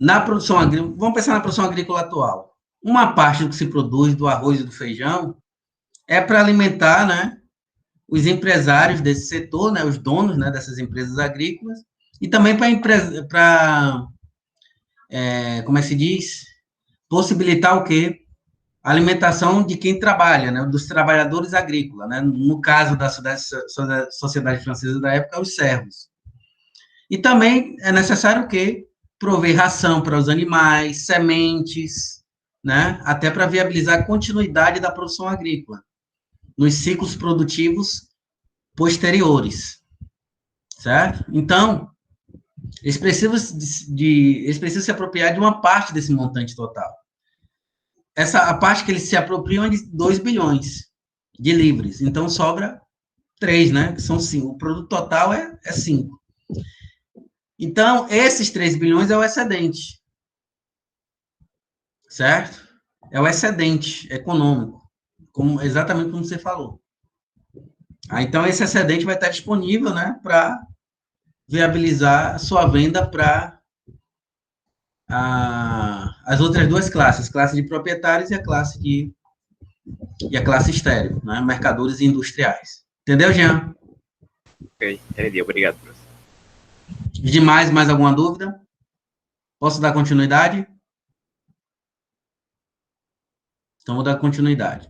na produção agrícola, vamos pensar na produção agrícola atual. Uma parte do que se produz do arroz e do feijão é para alimentar, né, os empresários desse setor, né, os donos, né, dessas empresas agrícolas, e também para como é que se diz? Possibilitar o quê? A alimentação de quem trabalha, né, dos trabalhadores agrícolas, né, no caso da sociedade francesa da época, os servos. E também é necessário o quê? Prover ração para os animais, sementes, né, até para viabilizar a continuidade da produção agrícola nos ciclos produtivos posteriores, certo? Então, eles precisam se apropriar de uma parte desse montante total. A parte que eles se apropriam é de 2 bilhões de libras. Então, sobra 3, né? Que são 5. O produto total é 5. Então, esses 3 bilhões é o excedente. Certo? É o excedente econômico. Exatamente como você falou. Então, esse excedente vai estar disponível, né? Para viabilizar a sua venda para as outras duas classes, classe de proprietários e a classe estéril, né? Mercadores e industriais. Entendeu, Jean? Ok, entendi. Obrigado, professor. Demais, mais alguma dúvida? Posso dar continuidade? Então, vou dar continuidade.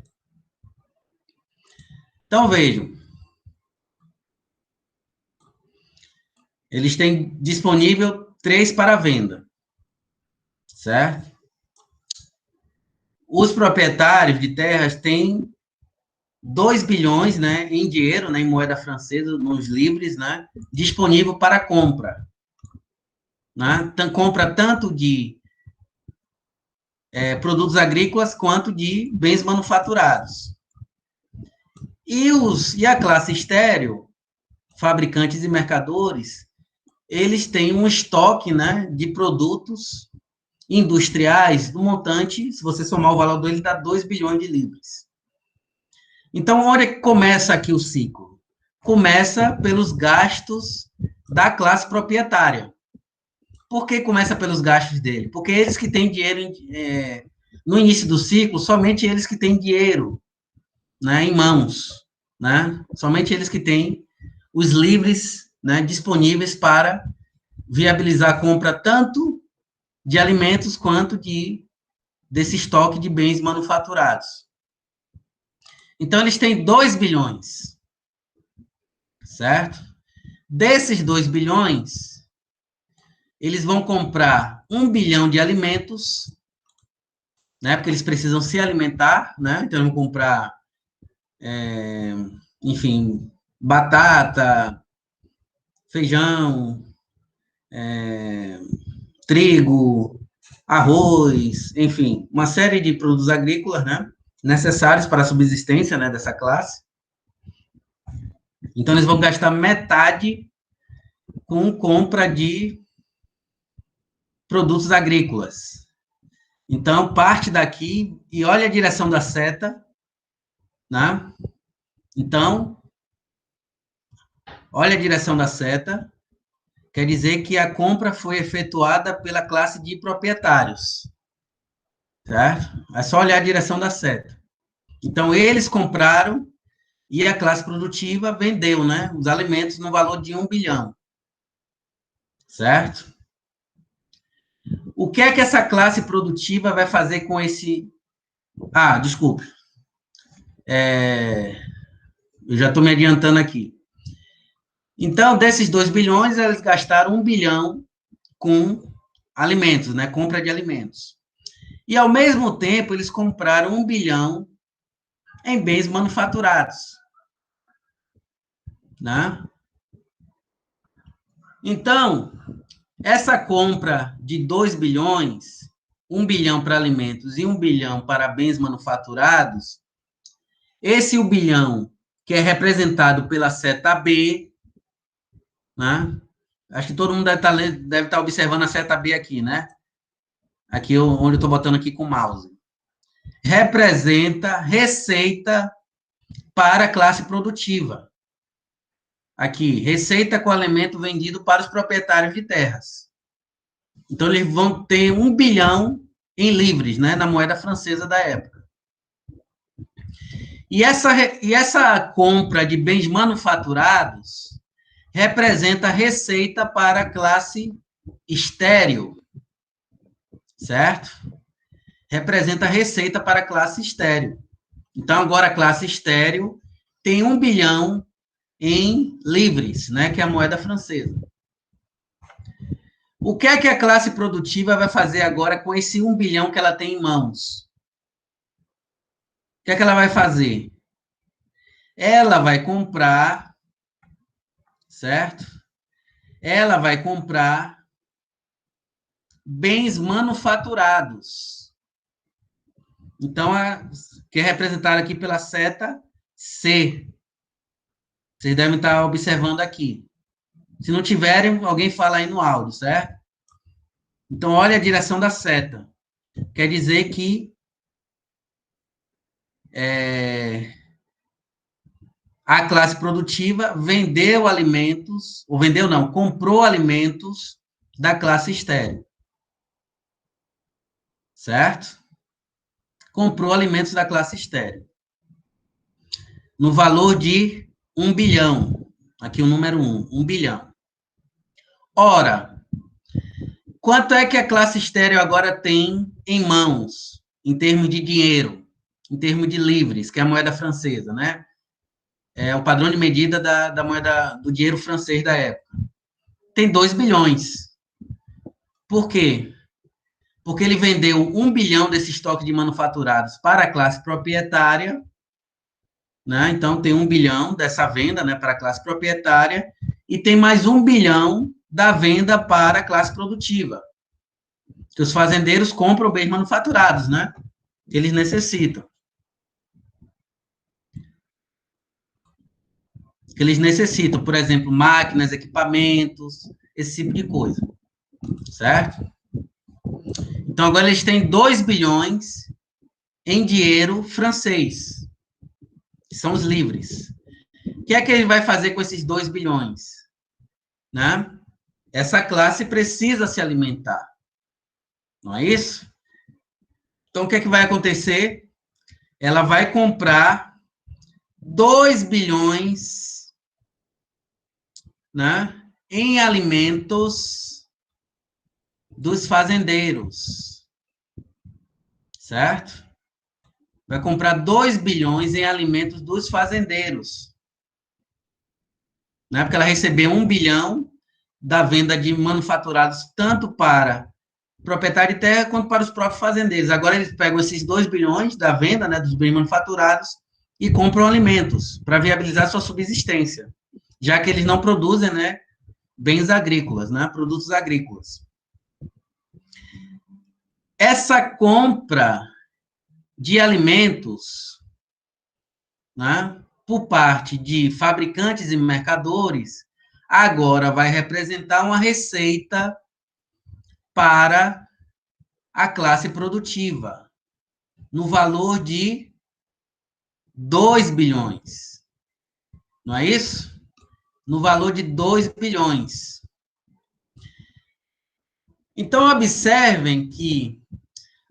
Então, vejam. Eles têm disponível 3 para venda. Certo? Os proprietários de terras têm 2 bilhões, né, em dinheiro, né, em moeda francesa, nos livres, né, disponível para compra. Né? Compra tanto de produtos agrícolas quanto de bens manufaturados. E a classe estéril, fabricantes e mercadores, eles têm um estoque, né, de produtos industriais do montante, se você somar o valor dele, dá 2 bilhões de libras. Então, onde é que começa aqui o ciclo? Começa pelos gastos da classe proprietária. Por que começa pelos gastos dele? Porque eles que têm dinheiro, no início do ciclo, somente eles que têm dinheiro, né, em mãos, né? Somente eles que têm os livres, né, disponíveis para viabilizar a compra tanto de alimentos quanto desse estoque de bens manufaturados. Então, eles têm 2 bilhões, certo? Desses 2 bilhões, eles vão comprar 1 bilhão de alimentos, né? Porque eles precisam se alimentar, né? Então, vão comprar, enfim, batata, feijão, trigo, arroz, enfim, uma série de produtos agrícolas, né? Necessários para a subsistência, né, dessa classe. Então, eles vão gastar metade com compra de produtos agrícolas. Então, parte daqui, e olha a direção da seta, né? Então, olha a direção da seta, quer dizer que a compra foi efetuada pela classe de proprietários, certo? É só olhar a direção da seta. Então, eles compraram e a classe produtiva vendeu, né, os alimentos no valor de 1 bilhão, certo? O que é que essa classe produtiva vai fazer com esse... desculpe. Eu já estou me adiantando aqui. Então, desses 2 bilhões, eles gastaram 1 bilhão com alimentos, né, compra de alimentos. E, ao mesmo tempo, eles compraram 1 bilhão em bens manufaturados, né? Então, essa compra de 2 bilhões, 1 bilhão para alimentos e 1 bilhão para bens manufaturados, esse 1 bilhão, que é representado pela seta B, né? Acho que todo mundo deve estar observando a seta B aqui, né? Aqui, onde eu estou botando aqui com o mouse. Representa receita para a classe produtiva. Aqui, receita com alimento vendido para os proprietários de terras. Então, eles vão ter 1 bilhão em livres, né, na moeda francesa da época. E essa compra de bens manufaturados representa receita para a classe estéril, certo? Representa receita para a classe estéril. Então, agora a classe estéril tem 1 bilhão em livres, né, que é a moeda francesa. O que é que a classe produtiva vai fazer agora com esse 1 bilhão que ela tem em mãos? O que é que ela vai fazer? Ela vai comprar, certo? Ela vai comprar bens manufaturados. Então, que é representado aqui pela seta C. Vocês devem estar observando aqui. Se não tiverem, alguém fala aí no áudio, certo? Então, olha a direção da seta. Quer dizer que a classe produtiva vendeu alimentos, ou vendeu não, comprou alimentos da classe estéril. Certo? Comprou alimentos da classe estéril. No valor de 1 bilhão. Aqui o número 1 bilhão. Ora, quanto é que a classe estéril agora tem em mãos, em termos de dinheiro, em termos de livres, que é a moeda francesa, né? É o padrão de medida da moeda, do dinheiro francês da época. Tem 2 bilhões. Por quê? Porque ele vendeu 1 bilhão desse estoque de manufaturados para a classe proprietária, né? Então, tem 1 bilhão dessa venda, né, para a classe proprietária, e tem mais 1 bilhão da venda para a classe produtiva. Que os fazendeiros compram bens manufaturados, né? Que eles necessitam. Que eles necessitam, por exemplo, máquinas, equipamentos, esse tipo de coisa. Certo? Então, agora eles têm 2 bilhões em dinheiro francês, que são os livres. O que é que ele vai fazer com esses 2 bilhões? Né? Essa classe precisa se alimentar. Não é isso? Então, o que é que vai acontecer? Ela vai comprar 2 bilhões, né, em alimentos dos fazendeiros. Certo? Vai comprar 2 bilhões em alimentos dos fazendeiros. Né? Porque ela recebeu 1 bilhão da venda de manufaturados, tanto para proprietário de terra quanto para os próprios fazendeiros. Agora eles pegam esses 2 bilhões da venda, né, dos bens manufaturados e compram alimentos para viabilizar sua subsistência, já que eles não produzem, né, bens agrícolas, né, produtos agrícolas. Essa compra de alimentos, né, por parte de fabricantes e mercadores, agora vai representar uma receita para a classe produtiva, no valor de 2 bilhões. Não é isso? No valor de 2 bilhões. Então, observem que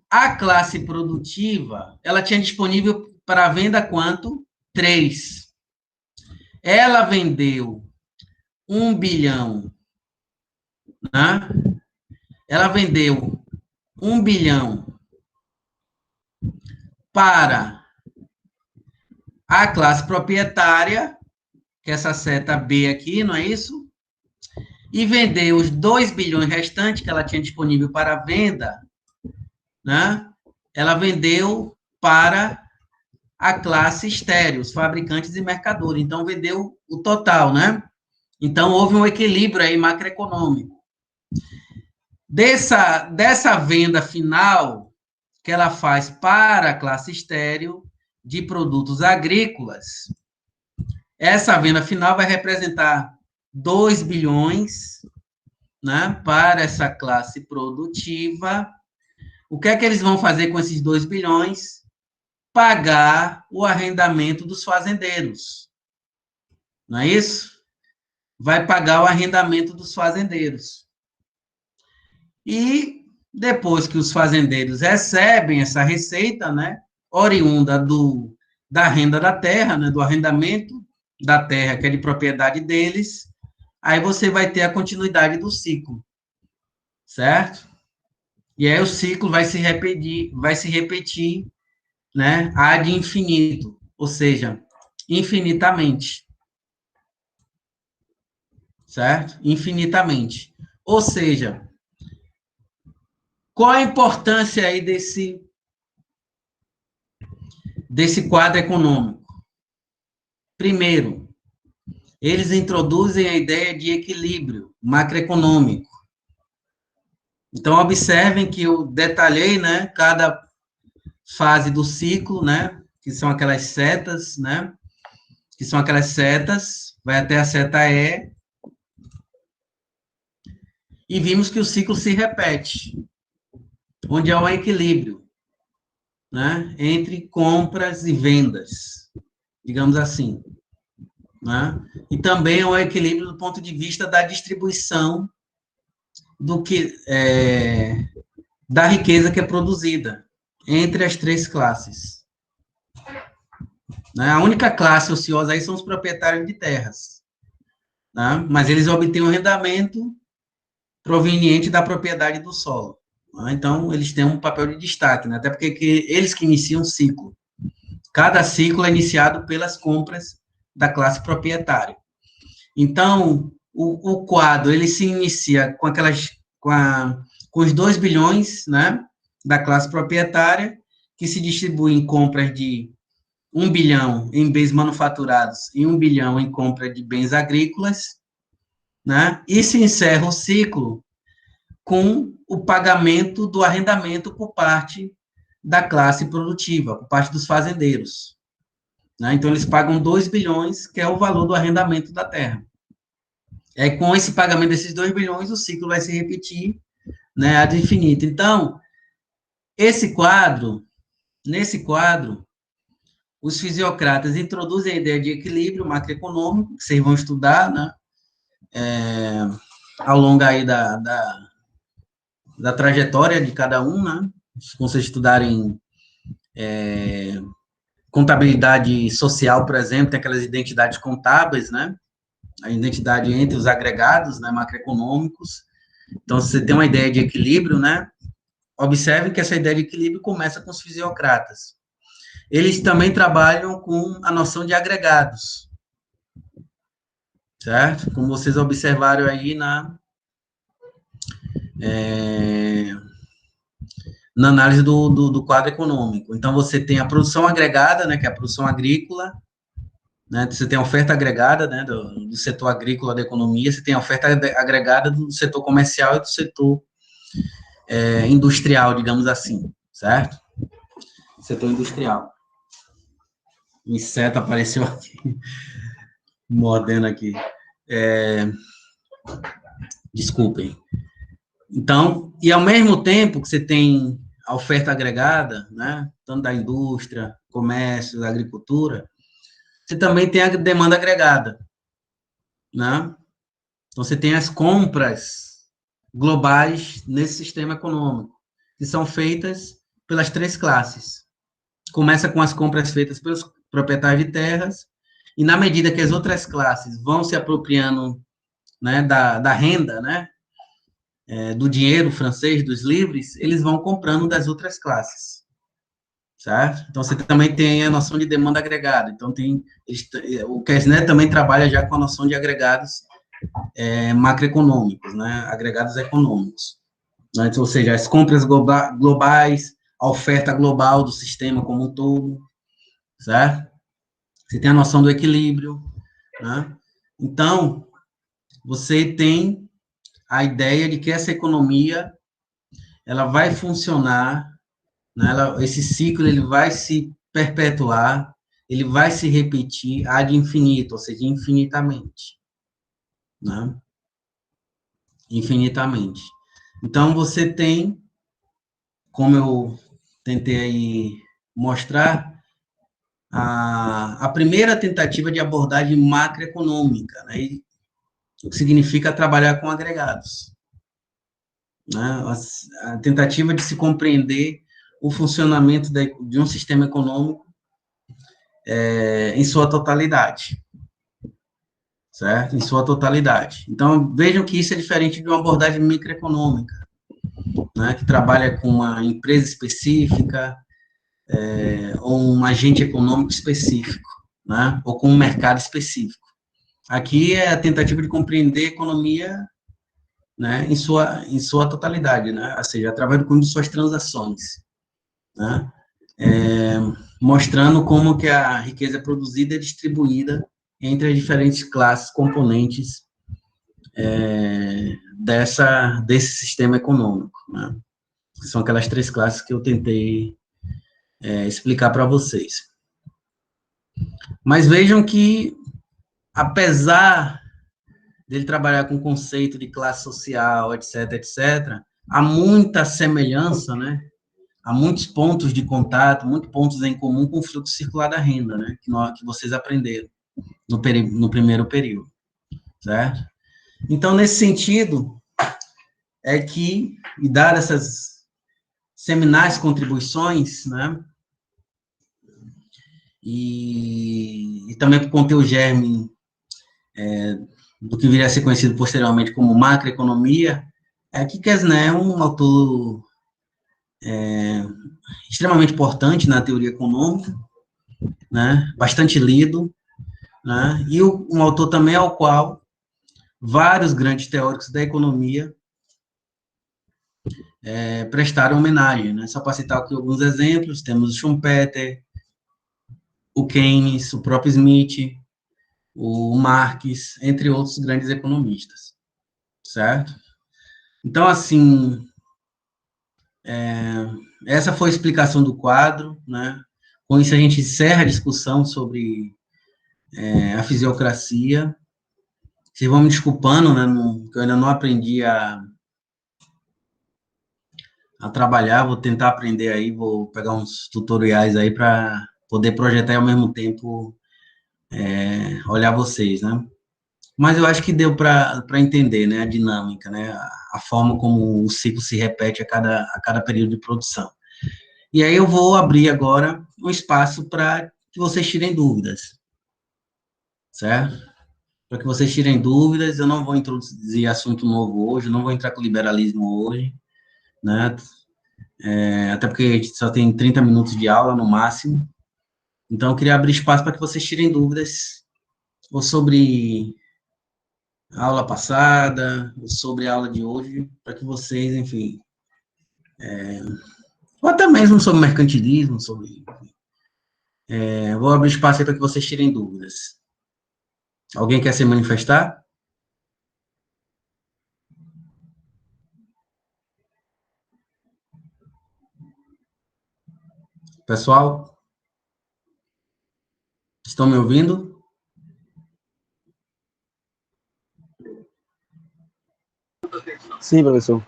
a classe produtiva, ela tinha disponível para venda quanto? 3. Ela vendeu 1 bilhão, né? Ela vendeu 1 bilhão para a classe proprietária, que é essa seta B aqui, não é isso? E vendeu os 2 bilhões restantes que ela tinha disponível para venda, né? Ela vendeu para a classe estéril, os fabricantes e mercadores. Então, vendeu o total, né? Então, houve um equilíbrio aí macroeconômico. Dessa venda final que ela faz para a classe estéril de produtos agrícolas, essa venda final vai representar 2 bilhões, né, para essa classe produtiva. O que é que eles vão fazer com esses 2 bilhões? Pagar o arrendamento dos fazendeiros. Não é isso? Vai pagar o arrendamento dos fazendeiros. E depois que os fazendeiros recebem essa receita, né, oriunda da renda da terra, né, do arrendamento da terra, que é de propriedade deles, aí você vai ter a continuidade do ciclo, certo? E aí o ciclo vai se repetir, né, ad infinito, ou seja, infinitamente, certo? Infinitamente. Ou seja, qual a importância aí desse quadro econômico? Primeiro, eles introduzem a ideia de equilíbrio macroeconômico. Então, observem que eu detalhei, né, cada fase do ciclo, né, que são aquelas setas, né, vai até a seta E, e vimos que o ciclo se repete, onde há um equilíbrio, né, entre compras e vendas, digamos assim, né, e também há um equilíbrio do ponto de vista da distribuição da riqueza que é produzida entre as três classes. Né? A única classe ociosa aí são os proprietários de terras, né? Mas eles obtêm um rendimento proveniente da propriedade do solo. Né? Então, eles têm um papel de destaque, né? Até porque eles que iniciam o ciclo. Cada ciclo é iniciado pelas compras da classe proprietária. Então, o quadro, ele se inicia com os 2 bilhões, né, da classe proprietária, que se distribui em compras de 1 bilhão em bens manufaturados e 1 bilhão em compra de bens agrícolas, né, e se encerra o ciclo com o pagamento do arrendamento por parte da classe produtiva, por parte dos fazendeiros. Né, então, eles pagam 2 bilhões, que é o valor do arrendamento da terra. Com esse pagamento desses 2 bilhões, o ciclo vai se repetir, né, ad infinito. Então, nesse quadro, os fisiocratas introduzem a ideia de equilíbrio macroeconômico, que vocês vão estudar, né, ao longo aí da trajetória de cada um, né, se vocês estudarem contabilidade social, por exemplo, tem aquelas identidades contábeis, né, a identidade entre os agregados, né, macroeconômicos. Então, se você tem uma ideia de equilíbrio, né, observe que essa ideia de equilíbrio começa com os fisiocratas. Eles também trabalham com a noção de agregados, certo? Como vocês observaram aí na análise do quadro econômico. Então, você tem a produção agregada, né, que é a produção agrícola, né, você tem a oferta agregada, né, do setor agrícola da economia, você tem a oferta agregada do setor comercial e do setor industrial, digamos assim, certo? Setor industrial. O inseto apareceu aqui, mordendo aqui. Desculpem. Então, e ao mesmo tempo que você tem a oferta agregada, né, tanto da indústria, comércio, da agricultura, você também tem a demanda agregada, né? Então, você tem as compras globais nesse sistema econômico, que são feitas pelas três classes. Começa com as compras feitas pelos proprietários de terras, e na medida que as outras classes vão se apropriando, né, da renda, né, do dinheiro francês, dos livres, eles vão comprando das outras classes, certo? Então, você também tem a noção de demanda agregada. Então, o Quesnay também trabalha já com a noção de agregados macroeconômicos, né, agregados econômicos. Né? Então, ou seja, as compras globais, a oferta global do sistema como um todo, certo? Você tem a noção do equilíbrio, né? Então, você tem a ideia de que essa economia, ela vai funcionar, né? Esse ciclo, ele vai se perpetuar, ele vai se repetir ad infinito, ou seja, infinitamente, né? Infinitamente. Então, você tem, como eu tentei aí mostrar, a primeira tentativa de abordagem macroeconômica, né, o que significa trabalhar com agregados. né? A tentativa de se compreender o funcionamento de um sistema econômico em sua totalidade, certo? Em sua totalidade. Então, vejam que isso é diferente de uma abordagem microeconômica, né, que trabalha com uma empresa específica, ou um agente econômico específico, né, ou com um mercado específico. Aqui é a tentativa de compreender a economia, né, em sua totalidade, né, ou seja, através do conjunto de suas transações, né, mostrando como que a riqueza é produzida e distribuída entre as diferentes classes, componentes desse sistema econômico, né? São aquelas 3 classes que eu tentei explicar para vocês. Mas vejam que, apesar dele trabalhar com o conceito de classe social, etc., etc., há muita semelhança, né? Há muitos pontos de contato, muitos pontos em comum com o fluxo circular da renda, né? Que vocês aprenderam no primeiro período, certo? Então, nesse sentido, é que, e dadas essas seminais contribuições, né? E também por conter o germe do que viria a ser conhecido posteriormente como macroeconomia, é que Quesnay é um autor extremamente importante na teoria econômica, né, bastante lido, né, e um autor também ao qual vários grandes teóricos da economia prestaram homenagem, né, só para citar aqui alguns exemplos, temos o Schumpeter, o Keynes, o próprio Smith, o Marx, entre outros grandes economistas, certo? Então, assim, essa foi a explicação do quadro, né? Com isso a gente encerra a discussão sobre a fisiocracia. Vocês vão me desculpando, né? Que eu ainda não aprendi a trabalhar, vou tentar aprender aí, vou pegar uns tutoriais aí para poder projetar e ao mesmo tempo olhar vocês, né? Mas eu acho que deu para entender, né, a dinâmica, né, a forma como o ciclo se repete a cada período de produção. E aí eu vou abrir agora um espaço para que vocês tirem dúvidas, certo? Para que vocês tirem dúvidas, eu não vou introduzir assunto novo hoje, não vou entrar com liberalismo hoje, né, até porque a gente só tem 30 minutos de aula no máximo, então eu queria abrir espaço para que vocês tirem dúvidas, ou sobre a aula passada, sobre a aula de hoje, para que vocês, enfim, ou até mesmo sobre mercantilismo, vou abrir espaço aí para que vocês tirem dúvidas. Alguém quer se manifestar? Pessoal, estão me ouvindo? Sim, professor.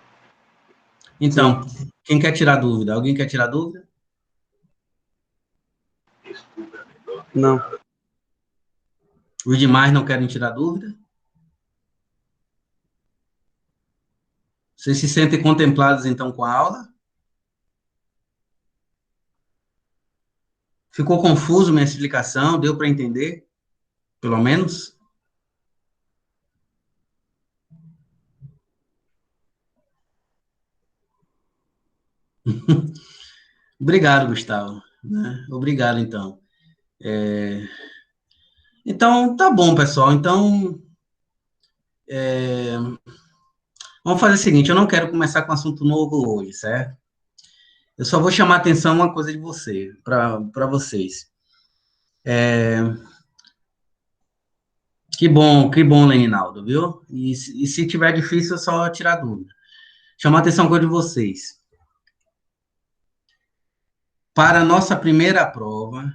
Então, quem quer tirar dúvida? Alguém quer tirar dúvida? Não. Os demais não querem tirar dúvida? Vocês se sentem contemplados, então, com a aula? Ficou confuso minha explicação? Deu para entender? Pelo menos? Obrigado, Gustavo. Né? Obrigado, então. Então, tá bom, pessoal. Então, vamos fazer o seguinte, eu não quero começar com um assunto novo hoje, certo? Eu só vou chamar a atenção uma coisa de para vocês. Que bom, Leninaldo, viu? E se tiver difícil, é só tirar dúvida. Chamar a atenção uma coisa de vocês. Para a nossa primeira prova,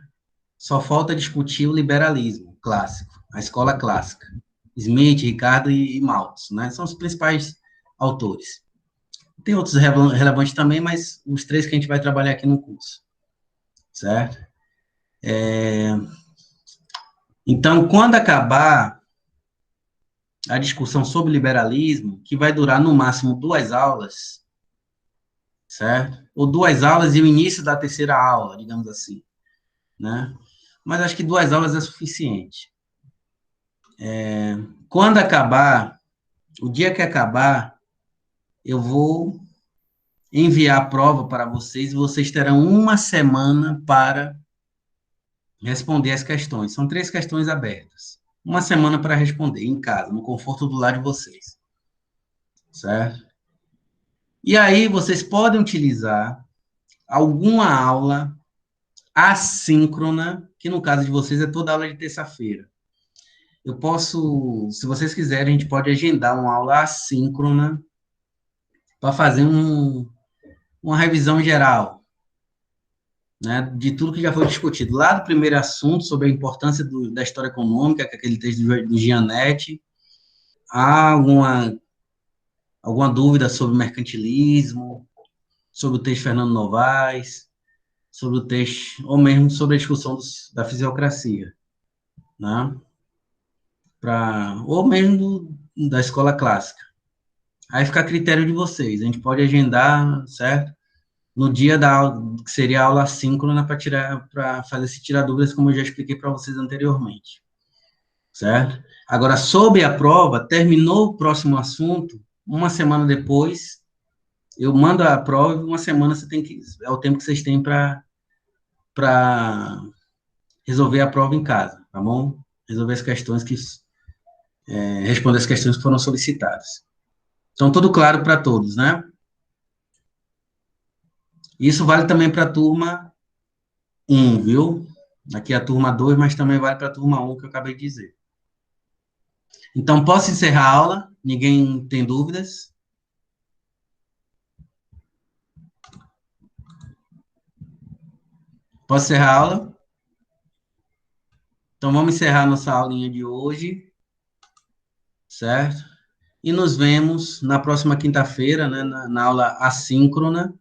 só falta discutir o liberalismo clássico, a escola clássica. Smith, Ricardo e Malthus, né? São os principais autores. Tem outros relevantes também, mas os 3 que a gente vai trabalhar aqui no curso, certo? Então, quando acabar a discussão sobre liberalismo, que vai durar no máximo 2 aulas, certo? Ou 2 aulas e o início da terceira aula, digamos assim, né? Mas acho que 2 aulas é suficiente. Quando acabar, o dia que acabar, eu vou enviar a prova para vocês e vocês terão 1 semana para responder as questões. São 3 questões abertas. 1 semana para responder, em casa, no conforto do lar de vocês. Certo? E aí, vocês podem utilizar alguma aula assíncrona, que no caso de vocês é toda aula de terça-feira. Eu posso, se vocês quiserem, a gente pode agendar uma aula assíncrona para fazer uma revisão geral, né, de tudo que já foi discutido. Lá do primeiro assunto, sobre a importância da história econômica, que é aquele texto do Gianetti, há alguma dúvida sobre mercantilismo, sobre o texto de Fernando Novaes, sobre o texto, ou mesmo sobre a discussão da fisiocracia, né? Ou mesmo da escola clássica. Aí fica a critério de vocês. A gente pode agendar, certo? No dia da aula, que seria a aula assíncrona, para fazer esse tirar dúvidas, como eu já expliquei para vocês anteriormente. Certo? Agora, sobre a prova, terminou o próximo assunto, 1 semana depois, eu mando a prova e 1 semana é o tempo que vocês têm para resolver a prova em casa, tá bom? Resolver as questões responder as questões que foram solicitadas. Então, tudo claro para todos, né? Isso vale também para a turma 1, viu? Aqui é a turma 2, mas também vale para a turma 1, que eu acabei de dizer. Então, posso encerrar a aula? Ninguém tem dúvidas? Posso encerrar a aula? Então, vamos encerrar a nossa aulinha de hoje, certo? E nos vemos na próxima quinta-feira, né, na aula assíncrona,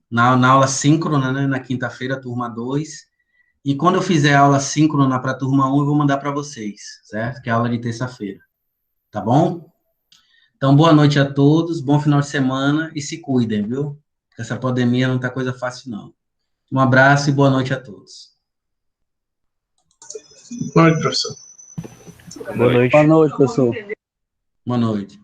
na aula síncrona, né, na quinta-feira, turma 2. E quando eu fizer a aula síncrona para a turma 1, eu vou mandar para vocês, certo? Que é a aula de terça-feira. Tá bom? Então, boa noite a todos, bom final de semana e se cuidem, viu? Porque essa pandemia não tá coisa fácil, não. Um abraço e boa noite a todos. Boa noite, professor. Boa noite. Boa noite, professor. Boa noite.